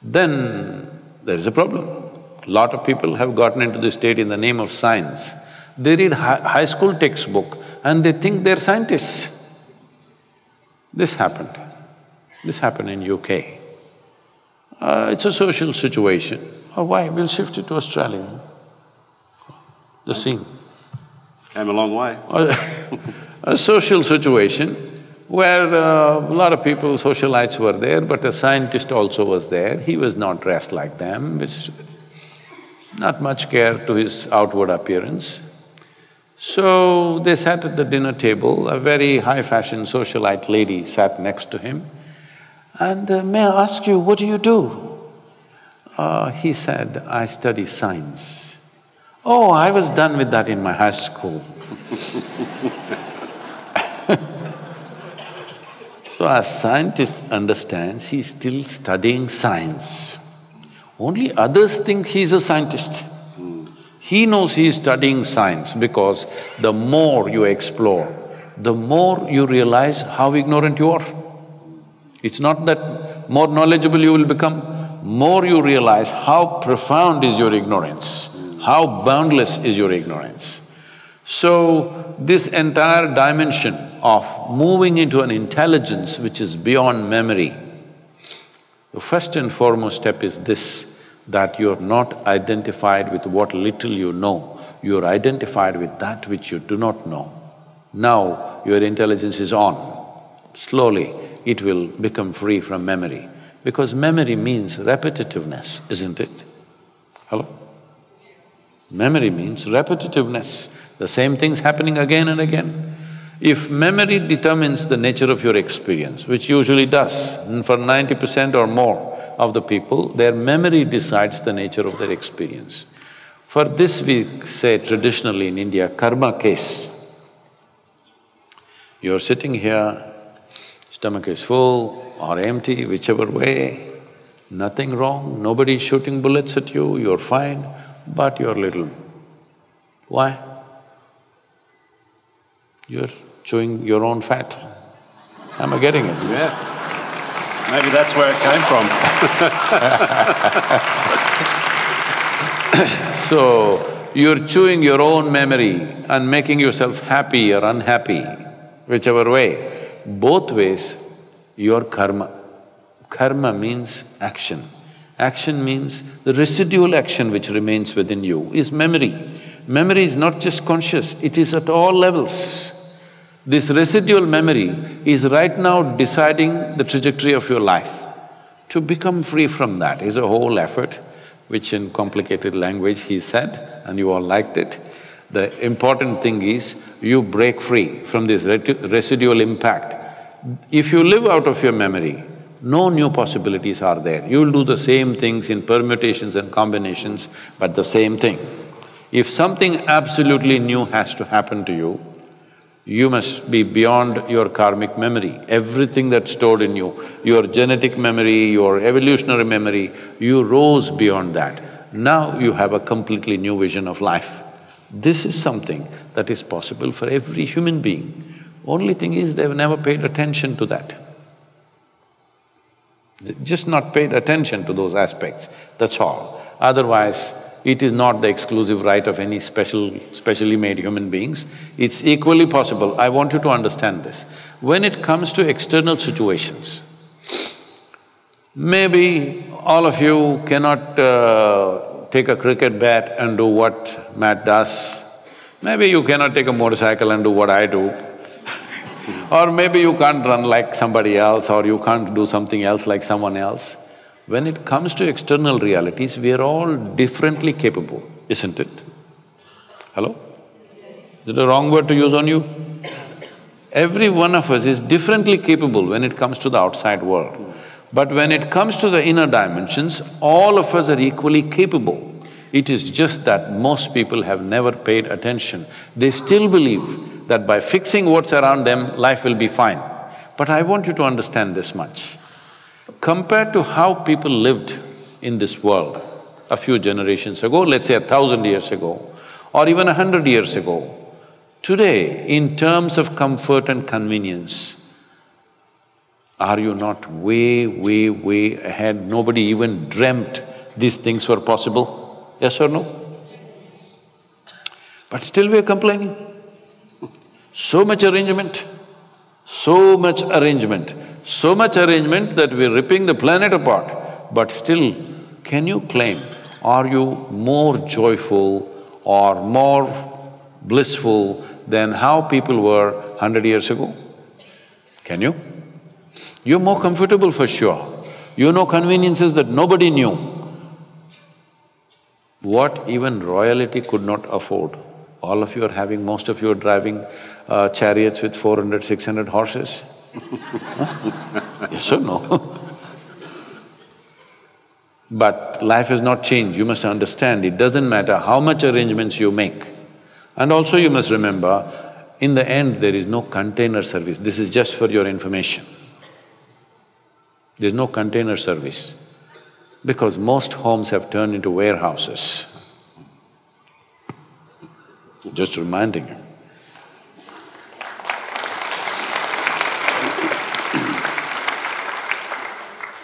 C: then there is a problem. Lot of people have gotten into this state in the name of science. They read high school textbook and they think they're scientists. This happened in UK. It's a social situation. Oh, why? We'll shift it to Australia. The scene.
B: Came a long way.
C: A social situation where a lot of people, socialites were there, but a scientist also was there. He was not dressed like them, not much care to his outward appearance. So, they sat at the dinner table, a very high-fashion socialite lady sat next to him. And, may I ask you, what do you do? He said, I study science. Oh, I was done with that in my high school. So as scientist understands, he's still studying science. Only others think he's a scientist. He knows he is studying science because the more you explore, the more you realize how ignorant you are. It's not that more knowledgeable you will become, more you realize how profound is your ignorance, how boundless is your ignorance. So, this entire dimension of moving into an intelligence which is beyond memory, the first and foremost step is this, that you're not identified with what little you know, you're identified with that which you do not know. Now, your intelligence is on. Slowly, it will become free from memory, because memory means repetitiveness, isn't it? Hello? Memory means repetitiveness, the same thing's happening again and again. If memory determines the nature of your experience, which usually does, and for 90% or more of the people, their memory decides the nature of their experience. For this we say traditionally in India, karma case. You're sitting here, stomach is full or empty, whichever way, nothing wrong, nobody's shooting bullets at you, you're fine, but you're little. Why? You're chewing your own fat. Am I getting it?
B: Yeah. Maybe that's where it came from.
C: So, you're chewing your own memory and making yourself happy or unhappy, whichever way. Both ways, your karma. Karma means action. Action means the residual action which remains within you is memory. Memory is not just conscious, it is at all levels. This residual memory is right now deciding the trajectory of your life. To become free from that is a whole effort, which in complicated language he said, and you all liked it. The important thing is, you break free from this residual impact. If you live out of your memory, no new possibilities are there. You'll do the same things in permutations and combinations, but the same thing. If something absolutely new has to happen to you, you must be beyond your karmic memory. Everything that's stored in you, your genetic memory, your evolutionary memory, you rose beyond that. Now you have a completely new vision of life. This is something that is possible for every human being. Only thing is, they've never paid attention to that. They've just not paid attention to those aspects, that's all. Otherwise, it is not the exclusive right of any specially made human beings. It's equally possible. I want you to understand this. When it comes to external situations, maybe all of you cannot take a cricket bat and do what Matt does. Maybe you cannot take a motorcycle and do what I do. Or maybe you can't run like somebody else, or you can't do something else like someone else. When it comes to external realities, we are all differently capable, isn't it? Hello? Is it a wrong word to use on you? Every one of us is differently capable when it comes to the outside world. But when it comes to the inner dimensions, all of us are equally capable. It is just that most people have never paid attention. They still believe that by fixing what's around them, life will be fine. But I want you to understand this much. Compared to how people lived in this world a few generations ago, let's say 1,000 years ago, or even 100 years ago, today, in terms of comfort and convenience, are you not way ahead? Nobody even dreamt these things were possible, yes or no? But still we're complaining. So much arrangement, so much arrangement that we're ripping the planet apart. But still, can you claim, are you more joyful or more blissful than how people were 100 years ago? Can you? You're more comfortable for sure. You know conveniences that nobody knew. What even royalty could not afford. All of you are having… most of you are driving chariots with 400, 600 horses. Huh? Yes or no? But life has not changed, you must understand, it doesn't matter how much arrangements you make. And also you must remember, in the end there is no container service, this is just for your information. There's no container service because most homes have turned into warehouses. Just reminding you.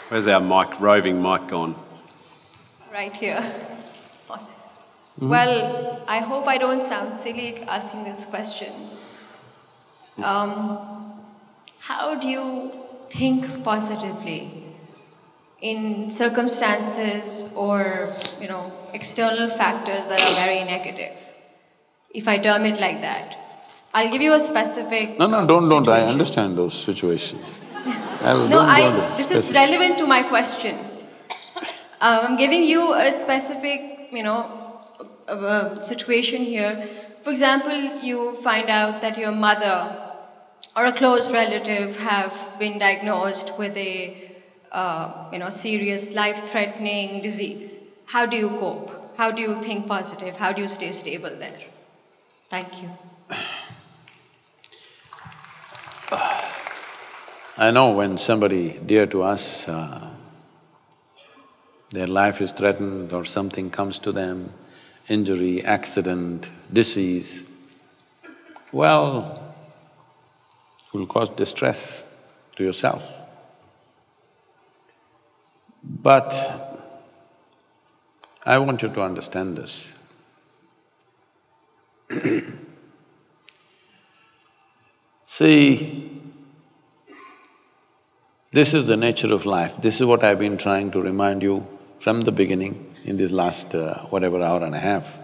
B: Where's our mic, roving mic gone?
H: Right here. Well, I hope I don't sound silly asking this question. How do you think positively in circumstances or, external factors that are very negative? If I term it like that. I'll give you a specific
C: No, don't.
H: situation.
C: I understand those situations.
H: This is relevant to my question. I'm giving you a specific, situation here. For example, you find out that your mother or a close relative have been diagnosed with a, serious life-threatening disease. How do you cope? How do you think positive? How do you stay stable there? Thank you.
C: I know when somebody dear to us, their life is threatened or something comes to them, injury, accident, disease, well, it will cause distress to yourself. But I want you to understand this. See, this is the nature of life. This is what I've been trying to remind you from the beginning in this last whatever hour and a half,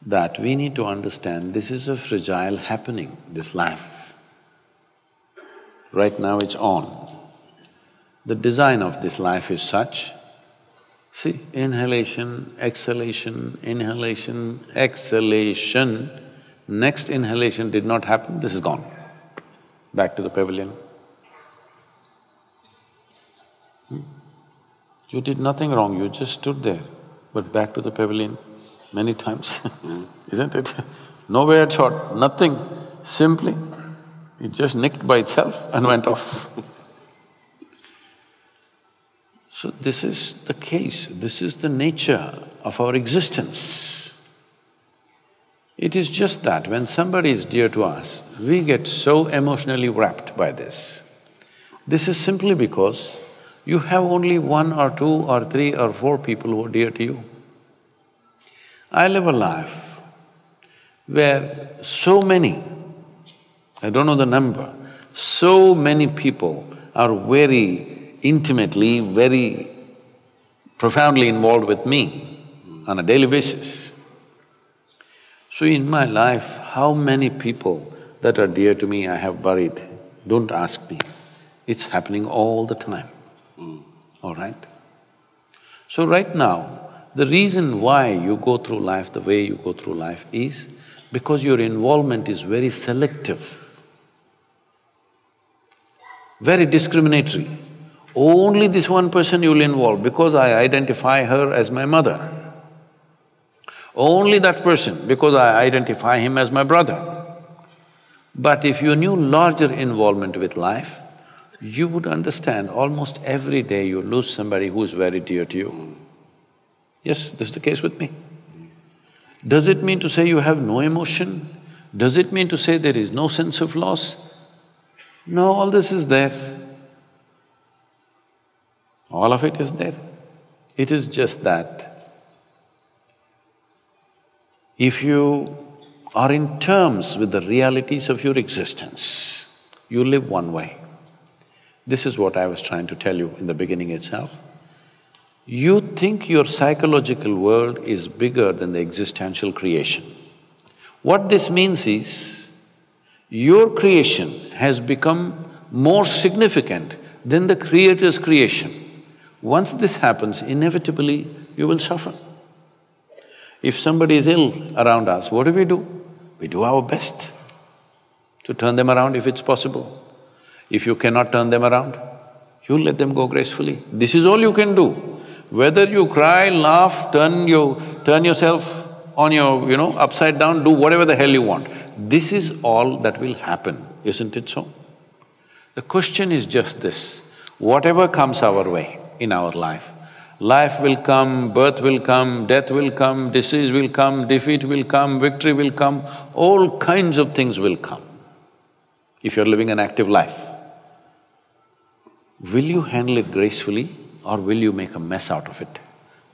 C: that we need to understand this is a fragile happening, this life. Right now it's on. The design of this life is such, see, inhalation, exhalation, next inhalation did not happen, this is gone. Back to the pavilion. You did nothing wrong, you just stood there, but back to the pavilion many times, isn't it? No weird shot, nothing, simply, it just nicked by itself and went off. So this is the case, this is the nature of our existence. It is just that when somebody is dear to us, we get so emotionally wrapped by this. This is simply because you have only one or two or three or four people who are dear to you. I live a life where so many, I don't know the number, so many people are very intimately, very profoundly involved with me on a daily basis. So in my life, how many people that are dear to me I have buried, don't ask me. It's happening all the time. All right? So right now, the reason why you go through life the way you go through life is because your involvement is very selective, very discriminatory. Only this one person you will involve because I identify her as my mother. Only that person because I identify him as my brother. But if you knew larger involvement with life, you would understand almost every day you lose somebody who's very dear to you. Yes, this is the case with me. Does it mean to say you have no emotion? Does it mean to say there is no sense of loss? No, all this is there. All of it is there. It is just that if you are in terms with the realities of your existence, you live one way. This is what I was trying to tell you in the beginning itself. You think your psychological world is bigger than the existential creation. What this means is, your creation has become more significant than the Creator's creation. Once this happens, inevitably you will suffer. If somebody is ill around us, what do? We do our best to turn them around if it's possible. If you cannot turn them around, you let them go gracefully. This is all you can do. Whether you cry, laugh, turn yourself on your, upside down, do whatever the hell you want. This is all that will happen, isn't it so? The question is just this, Whatever comes our way in our life, life will come, birth will come, death will come, disease will come, defeat will come, victory will come, all kinds of things will come if you're living an active life. Will you handle it gracefully or will you make a mess out of it?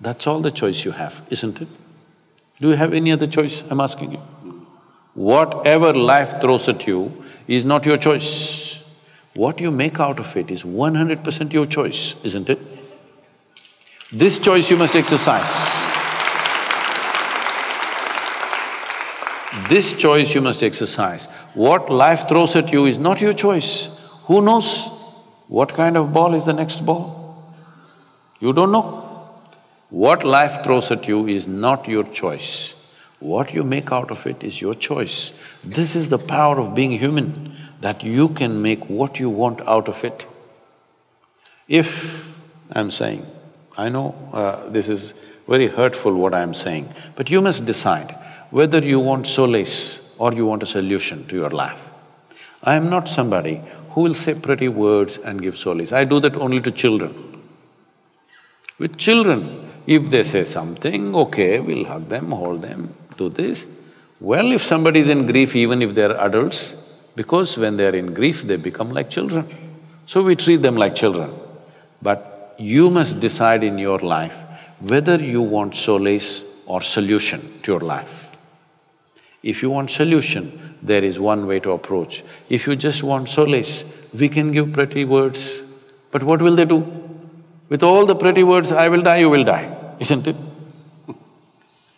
C: That's all the choice you have, isn't it? Do you have any other choice, I'm asking you? Whatever life throws at you is not your choice. What you make out of it is 100% your choice, isn't it? This choice you must exercise. This choice you must exercise. What life throws at you is not your choice. Who knows what kind of ball is the next ball? You don't know. What life throws at you is not your choice. What you make out of it is your choice. This is the power of being human, that you can make what you want out of it. If I'm saying, I know this is very hurtful what I'm saying, but you must decide whether you want solace or you want a solution to your life. I am not somebody who will say pretty words and give solace. I do that only to children. With children, if they say something, okay, we'll hug them, hold them, do this. Well, if somebody is in grief, even if they're adults, because when they're in grief, they become like children. So we treat them like children. But you must decide in your life whether you want solace or solution to your life. If you want solution, there is one way to approach. If you just want solace, we can give pretty words, but what will they do? With all the pretty words, I will die, you will die, isn't it?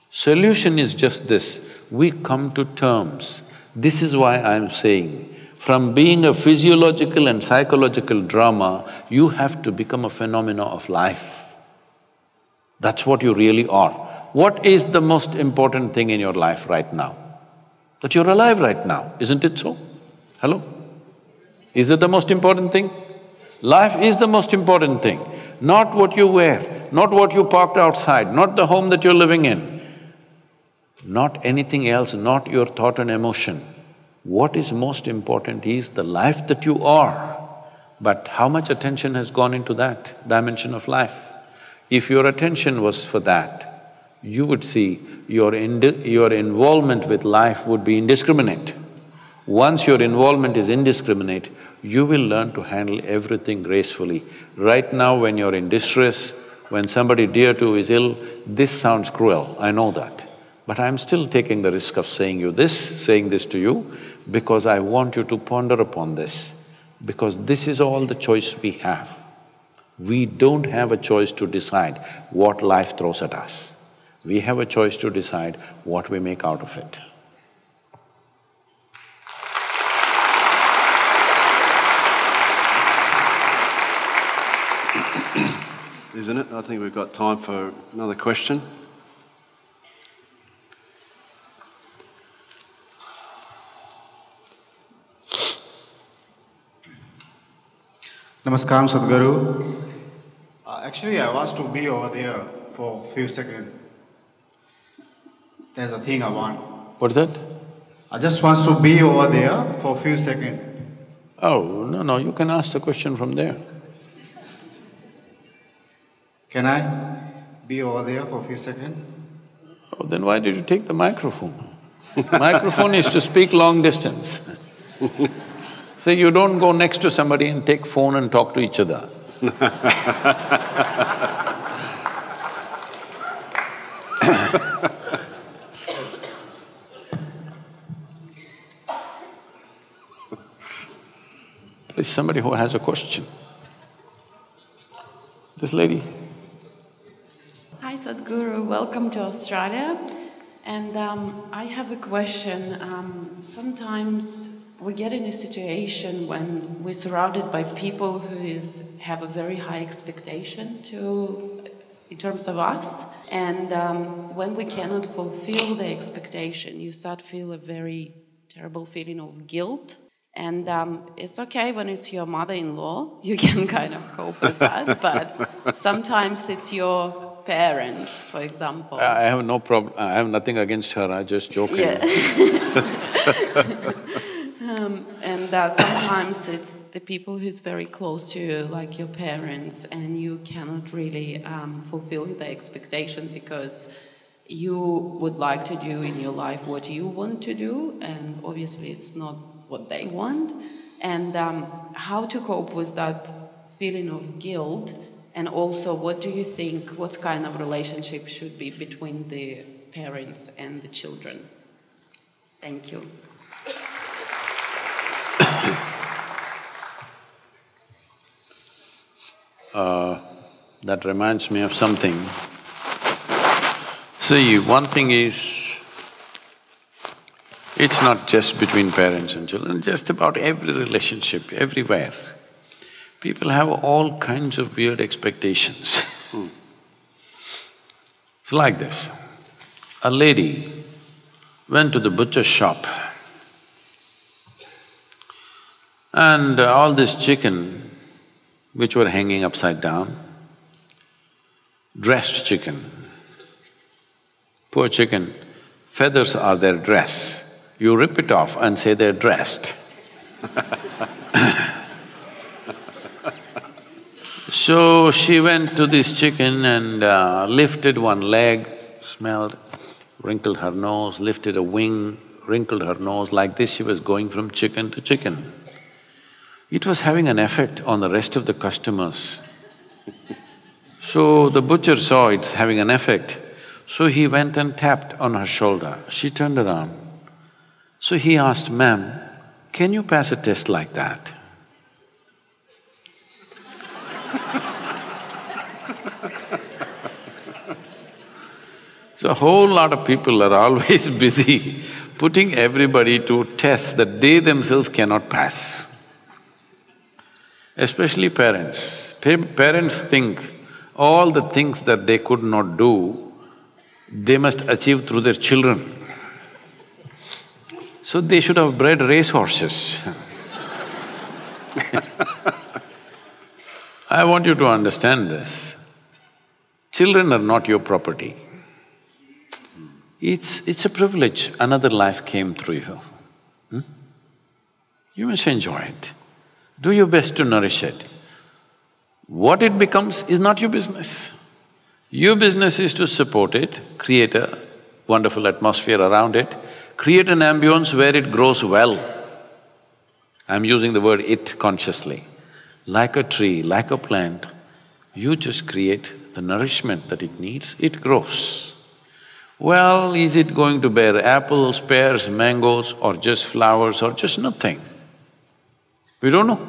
C: Solution is just this, we come to terms. This is why I'm saying, from being a physiological and psychological drama, you have to become a phenomena of life. That's what you really are. What is the most important thing in your life right now? That you're alive right now, isn't it so? Hello? Is it the most important thing? Life is the most important thing, not what you wear, not what you parked outside, not the home that you're living in, not anything else, not your thought and emotion. What is most important is the life that you are. But how much attention has gone into that dimension of life? If your attention was for that, you would see your involvement with life would be indiscriminate. Once your involvement is indiscriminate, you will learn to handle everything gracefully. Right now, when you're in distress, when somebody dear to you is ill, this sounds cruel, I know that. But I'm still taking the risk of saying this to you, because I want you to ponder upon this, because this is all the choice we have. We don't have a choice to decide what life throws at us. We have a choice to decide what we make out of it.
B: Isn't it? I think we've got time for another question.
I: Namaskaram, Sadhguru. Actually, I was to be over there for a few seconds. There's a thing I want.
C: What's that?
I: I just want to be over there for a few seconds.
C: Oh, no, you can ask the question from there.
I: Can I be over there for a few seconds?
C: Oh, then why did you take the microphone? Microphone is to speak long distance. So you don't go next to somebody and take phone and talk to each other. Please, somebody who has a question. This lady.
J: Hi Sadhguru, welcome to Australia. And I have a question. Sometimes we get in a situation when we're surrounded by people who have a very high expectation in terms of us. And when we cannot fulfill the expectation, you start to feel a very terrible feeling of guilt. And it's okay when it's your mother-in-law, you can kind of cope with that, but sometimes it's your parents, for example.
C: I have no problem, I have nothing against her, I just joking.
J: Yeah. And sometimes it's the people who's very close to you, like your parents, and you cannot really fulfill the expectation because you would like to do in your life what you want to do, and obviously it's not what they want. And how to cope with that feeling of guilt, and also what do you think, what kind of relationship should be between the parents and the children? Thank you.
C: That reminds me of something. See, one thing is, it's not just between parents and children, just about every relationship, everywhere. People have all kinds of weird expectations. It's like this. A lady went to the butcher's shop and all this chicken which were hanging upside down, dressed chicken. Poor chicken, feathers are their dress. You rip it off and say they're dressed. So she went to this chicken and lifted one leg, smelled, wrinkled her nose, lifted a wing, wrinkled her nose. Like this she was going from chicken to chicken. It was having an effect on the rest of the customers. So the butcher saw it's having an effect, so he went and tapped on her shoulder. She turned around. So he asked, "Ma'am, can you pass a test like that?" So a whole lot of people are always busy putting everybody to tests that they themselves cannot pass. Especially parents. Parents think all the things that they could not do, they must achieve through their children. So they should have bred racehorses. I want you to understand this. Children are not your property. It's a privilege, another life came through you. You must enjoy it. Do your best to nourish it. What it becomes is not your business. Your business is to support it, create a wonderful atmosphere around it, create an ambience where it grows well. I'm using the word "it" consciously. Like a tree, like a plant, you just create the nourishment that it needs, it grows. Well, is it going to bear apples, pears, mangoes, or just flowers, or just nothing? We don't know.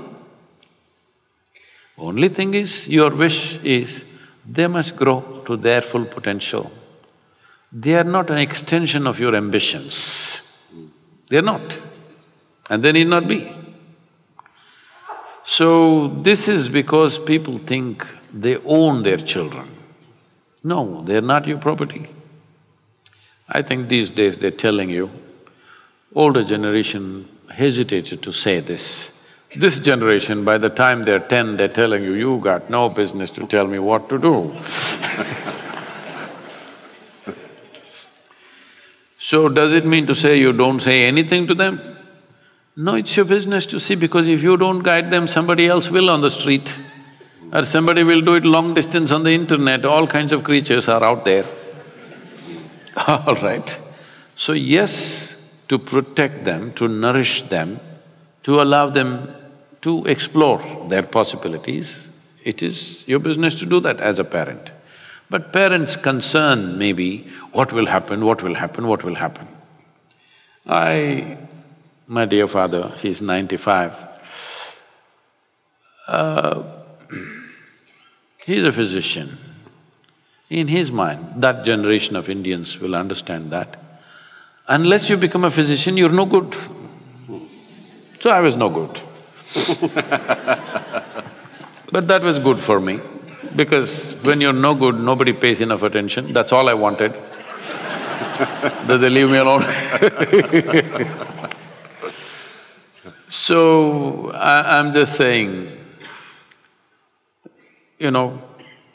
C: Only thing is, your wish is, they must grow to their full potential. They are not an extension of your ambitions. They're not, and they need not be. So, this is because people think they own their children. No, they're not your property. I think these days they're telling you, older generation hesitated to say this. This generation, by the time they're 10, they're telling you, "You got no business to tell me what to do." So does it mean to say you don't say anything to them? No, it's your business to see, because if you don't guide them, somebody else will on the street. Or somebody will do it long distance on the internet, all kinds of creatures are out there. All right. So yes, to protect them, to nourish them, to allow them to explore their possibilities, it is your business to do that as a parent. But parents' concern may be, what will happen, what will happen, what will happen? My dear father, he's 95, he's a physician. In his mind, that generation of Indians will understand that. Unless you become a physician, you're no good. So I was no good. But that was good for me, because when you're no good, nobody pays enough attention, that's all I wanted. That they leave me alone. So, I'm just saying, you know,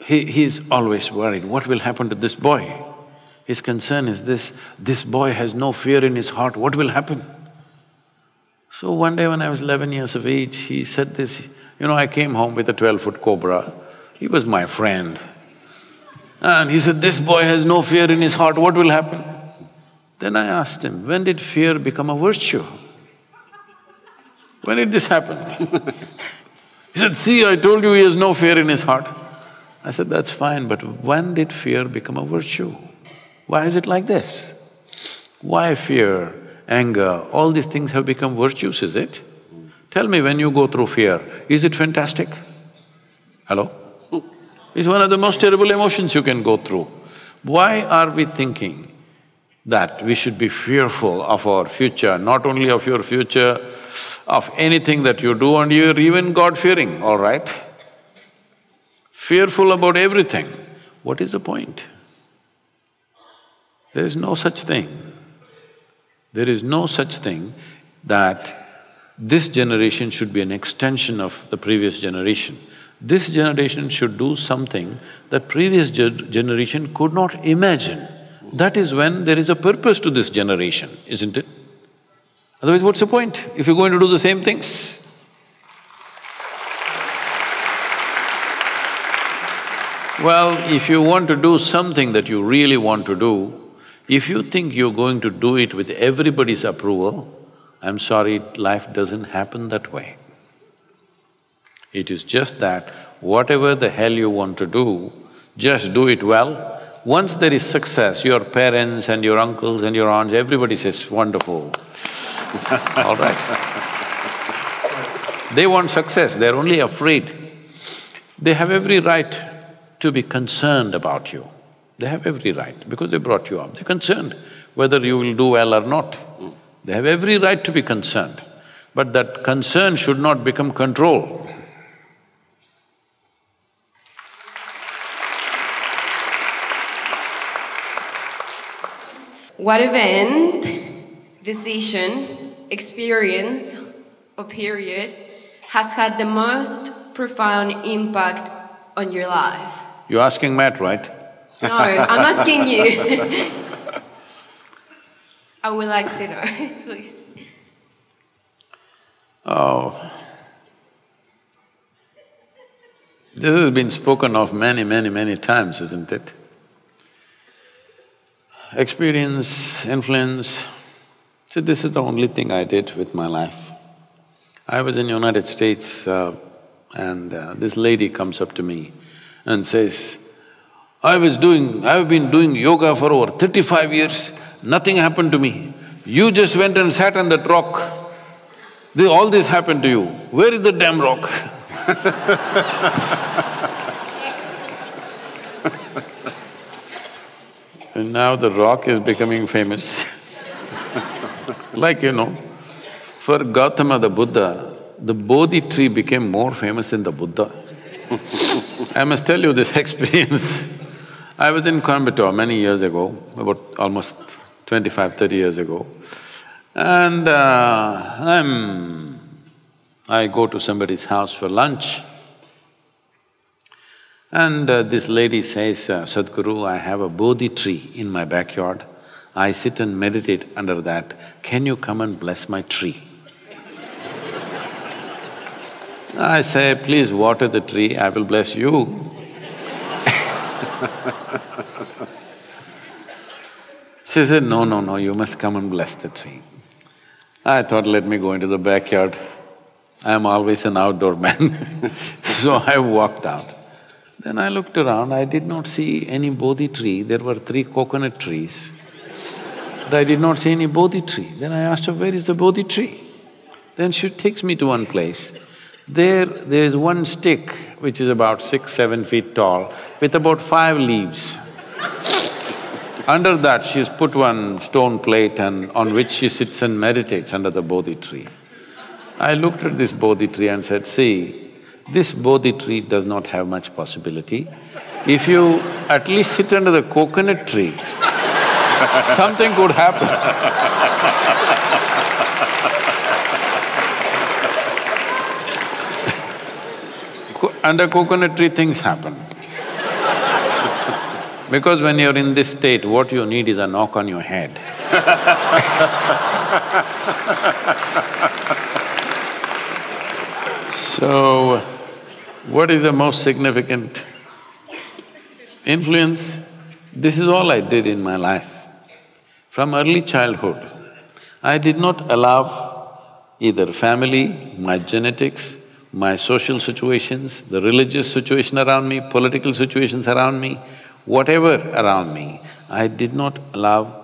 C: he's always worried, what will happen to this boy? His concern is this boy has no fear in his heart, what will happen? So one day when I was 11 years of age, he said this, I came home with a 12-foot cobra. He was my friend. And he said, this boy has no fear in his heart, what will happen? Then I asked him, when did fear become a virtue? When did this happen? He said, see, I told you he has no fear in his heart. I said, that's fine, but when did fear become a virtue? Why is it like this? Why fear, anger, all these things have become virtues, is it? Tell me, when you go through fear, is it fantastic? Hello? It's one of the most terrible emotions you can go through. Why are we thinking that we should be fearful of our future, not only of your future, of anything that you do, and you're even God-fearing, all right? Fearful about everything. What is the point? There is no such thing. There is no such thing that this generation should be an extension of the previous generation. This generation should do something that previous generation could not imagine. That is when there is a purpose to this generation, isn't it? Otherwise, what's the point if you're going to do the same things? Well, if you want to do something that you really want to do, if you think you're going to do it with everybody's approval, I'm sorry, life doesn't happen that way. It is just that whatever the hell you want to do, just do it well. Once there is success, your parents and your uncles and your aunts, everybody says, wonderful. All right. They want success, they're only afraid. They have every right to be concerned about you. They have every right, because they brought you up. They're concerned whether you will do well or not. They have every right to be concerned. But that concern should not become control.
K: What event, decision, experience, or period has had the most profound impact on your life?
C: You're asking Matt, right?
K: No, I'm asking you. I would like to know, please.
C: Oh, this has been spoken of many times, isn't it? Experience, influence. See, this is the only thing I did with my life. I was in the United States and this lady comes up to me and says, I've been doing yoga for over 35 years, nothing happened to me. You just went and sat on that rock. All this happened to you. Where is the damn rock? And now the rock is becoming famous. Like, for Gautama the Buddha, the Bodhi tree became more famous than the Buddha. I must tell you this experience. I was in Coimbatore many years ago, about almost 25–30 years ago, and I go to somebody's house for lunch, and this lady says, Sadhguru, I have a Bodhi tree in my backyard. I sit and meditate under that. Can you come and bless my tree? I say, please water the tree, I will bless you. She said, no, you must come and bless the tree. I thought, let me go into the backyard. I'm always an outdoor man. So I walked out. Then I looked around, I did not see any Bodhi tree. There were 3 coconut trees. But I did not see any Bodhi tree. Then I asked her, where is the Bodhi tree? Then she takes me to one place. There is one stick which is about 6–7 feet tall with about 5 leaves. Under that she's put one stone plate and on which she sits and meditates under the Bodhi tree. I looked at this Bodhi tree and said, see, this Bodhi tree does not have much possibility. If you at least sit under the coconut tree, something could happen. Under coconut tree, things happen. Because when you're in this state, what you need is a knock on your head. So, what is the most significant influence? This is all I did in my life. From early childhood, I did not allow either family, my genetics, my social situations, the religious situation around me, political situations around me, whatever around me, I did not allow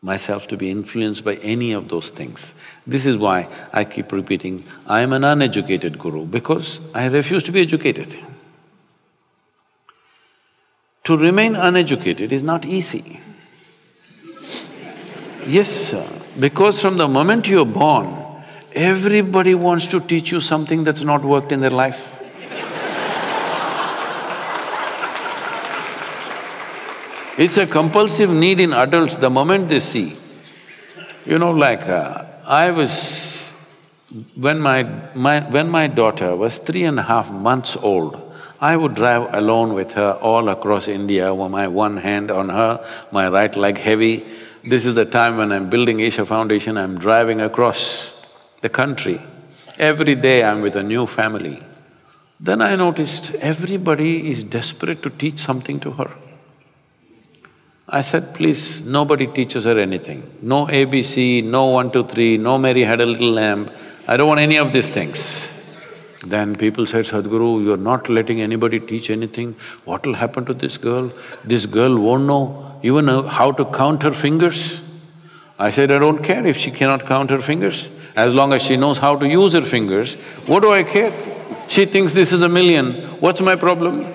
C: myself to be influenced by any of those things. This is why I keep repeating, I am an uneducated guru, because I refuse to be educated. To remain uneducated is not easy. Yes, sir, because from the moment you're born, everybody wants to teach you something that's not worked in their life. It's a compulsive need in adults the moment they see. You know, like, when my daughter was 3.5 months old, I would drive alone with her all across India, with my one hand on her, my right leg heavy. This is the time when I'm building Isha Foundation, I'm driving across the country. Every day I'm with a new family. Then I noticed everybody is desperate to teach something to her. I said, please, nobody teaches her anything. No ABC, no 1, 2, 3, no Mary had a little lamb. I don't want any of these things. Then people said, Sadhguru, you're not letting anybody teach anything. What will happen to this girl? This girl won't know even how to count her fingers. I said, I don't care if she cannot count her fingers. As long as she knows how to use her fingers, what do I care? She thinks this is a million, what's my problem?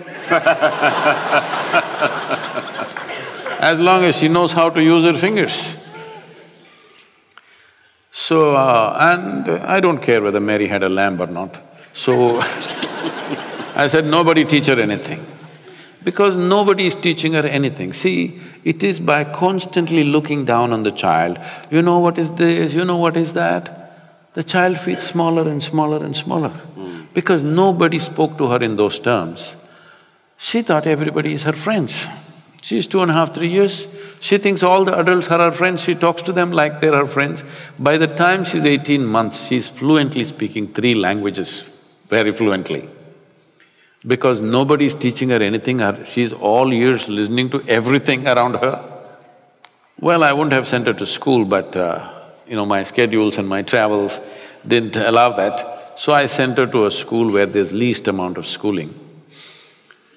C: As long as she knows how to use her fingers. So, and I don't care whether Mary had a lamb or not. So, I said, nobody teach her anything. Because nobody is teaching her anything. See, it is by constantly looking down on the child, you know what is this, you know what is that, the child feels smaller and smaller and smaller. Because nobody spoke to her in those terms. She thought everybody is her friends. She's 2.5, 3 years, she thinks all the adults are her friends, she talks to them like they're her friends. By the time she's 18 months, she's fluently speaking 3 languages, very fluently. Because nobody's teaching her anything, she's all ears listening to everything around her. Well, I wouldn't have sent her to school, but my schedules and my travels didn't allow that. So I sent her to a school where there's least amount of schooling.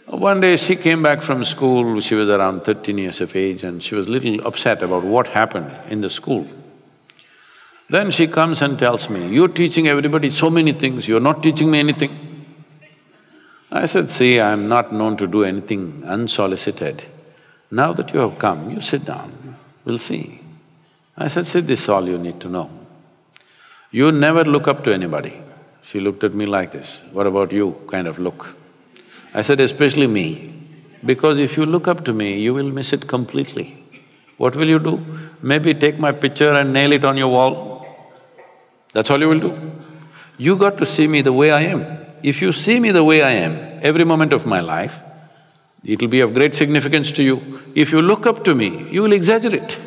C: One day she came back from school, she was around 13 years of age and she was little upset about what happened in the school. Then she comes and tells me, you're teaching everybody so many things, you're not teaching me anything. I said, see, I'm not known to do anything unsolicited. Now that you have come, you sit down, we'll see. I said, see, this is all you need to know. You never look up to anybody. She looked at me like this, what about you, kind of look. I said, especially me, because if you look up to me, you will miss it completely. What will you do? Maybe take my picture and nail it on your wall. That's all you will do. You got to see me the way I am. If you see me the way I am, every moment of my life, it'll be of great significance to you. If you look up to me, you will exaggerate.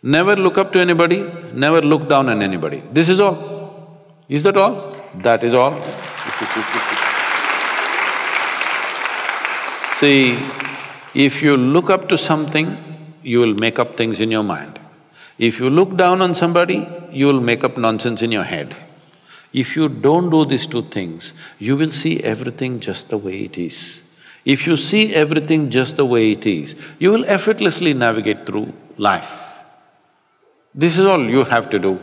C: Never look up to anybody, never look down on anybody. This is all. Is that all? That is all. See, if you look up to something, you will make up things in your mind. If you look down on somebody, you will make up nonsense in your head. If you don't do these 2 things, you will see everything just the way it is. If you see everything just the way it is, you will effortlessly navigate through life. This is all you have to do.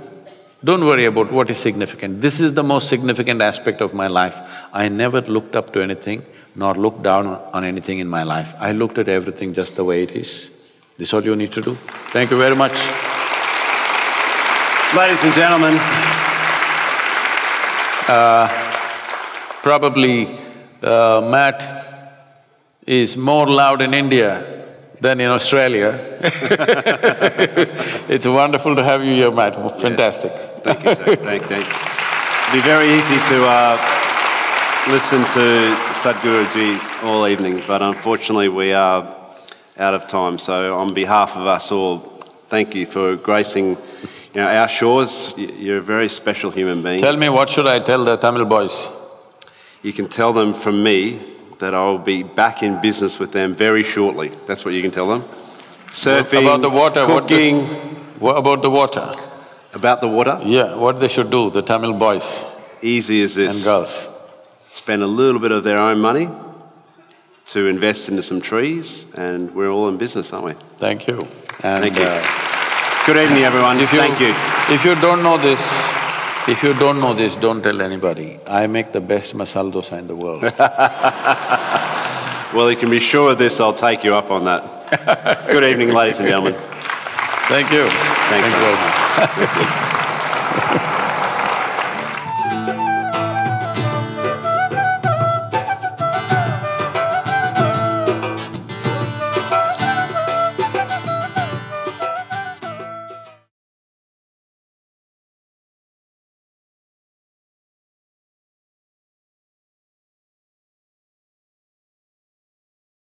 C: Don't worry about what is significant. This is the most significant aspect of my life. I never looked up to anything, nor looked down on anything in my life. I looked at everything just the way it is. This is all you need to do. Thank you very much.
B: Ladies and gentlemen,
C: probably Matt is more loud in India than in Australia. It's wonderful to have you here, Matt. Fantastic.
B: Thank you, sir. Thank you. It'd be very easy to listen to Sadhguruji all evening, but unfortunately we are out of time. So on behalf of us all, thank you for gracing You know, our shores, you're a very special human being.
C: Tell me, what should I tell the Tamil boys?
B: You can tell them from me that I'll be back in business with them very shortly. That's what you can tell them. Surfing,
C: about the water,
B: cooking.
C: What about the water?
B: About the water?
C: Yeah, what they should do, the Tamil boys.
B: Easy as this.
C: And girls.
B: Spend a little bit of their own money to invest into some trees, and we're all in business, aren't we?
C: Thank you. And
B: thank you. Good evening, everyone. Thank you.
C: If you don't know this, don't tell anybody. I make the best masala dosa in the world.
B: Well, you can be sure of this, I'll take you up on that. Good evening, ladies and gentlemen.
C: Thank you.
B: Thank you very much.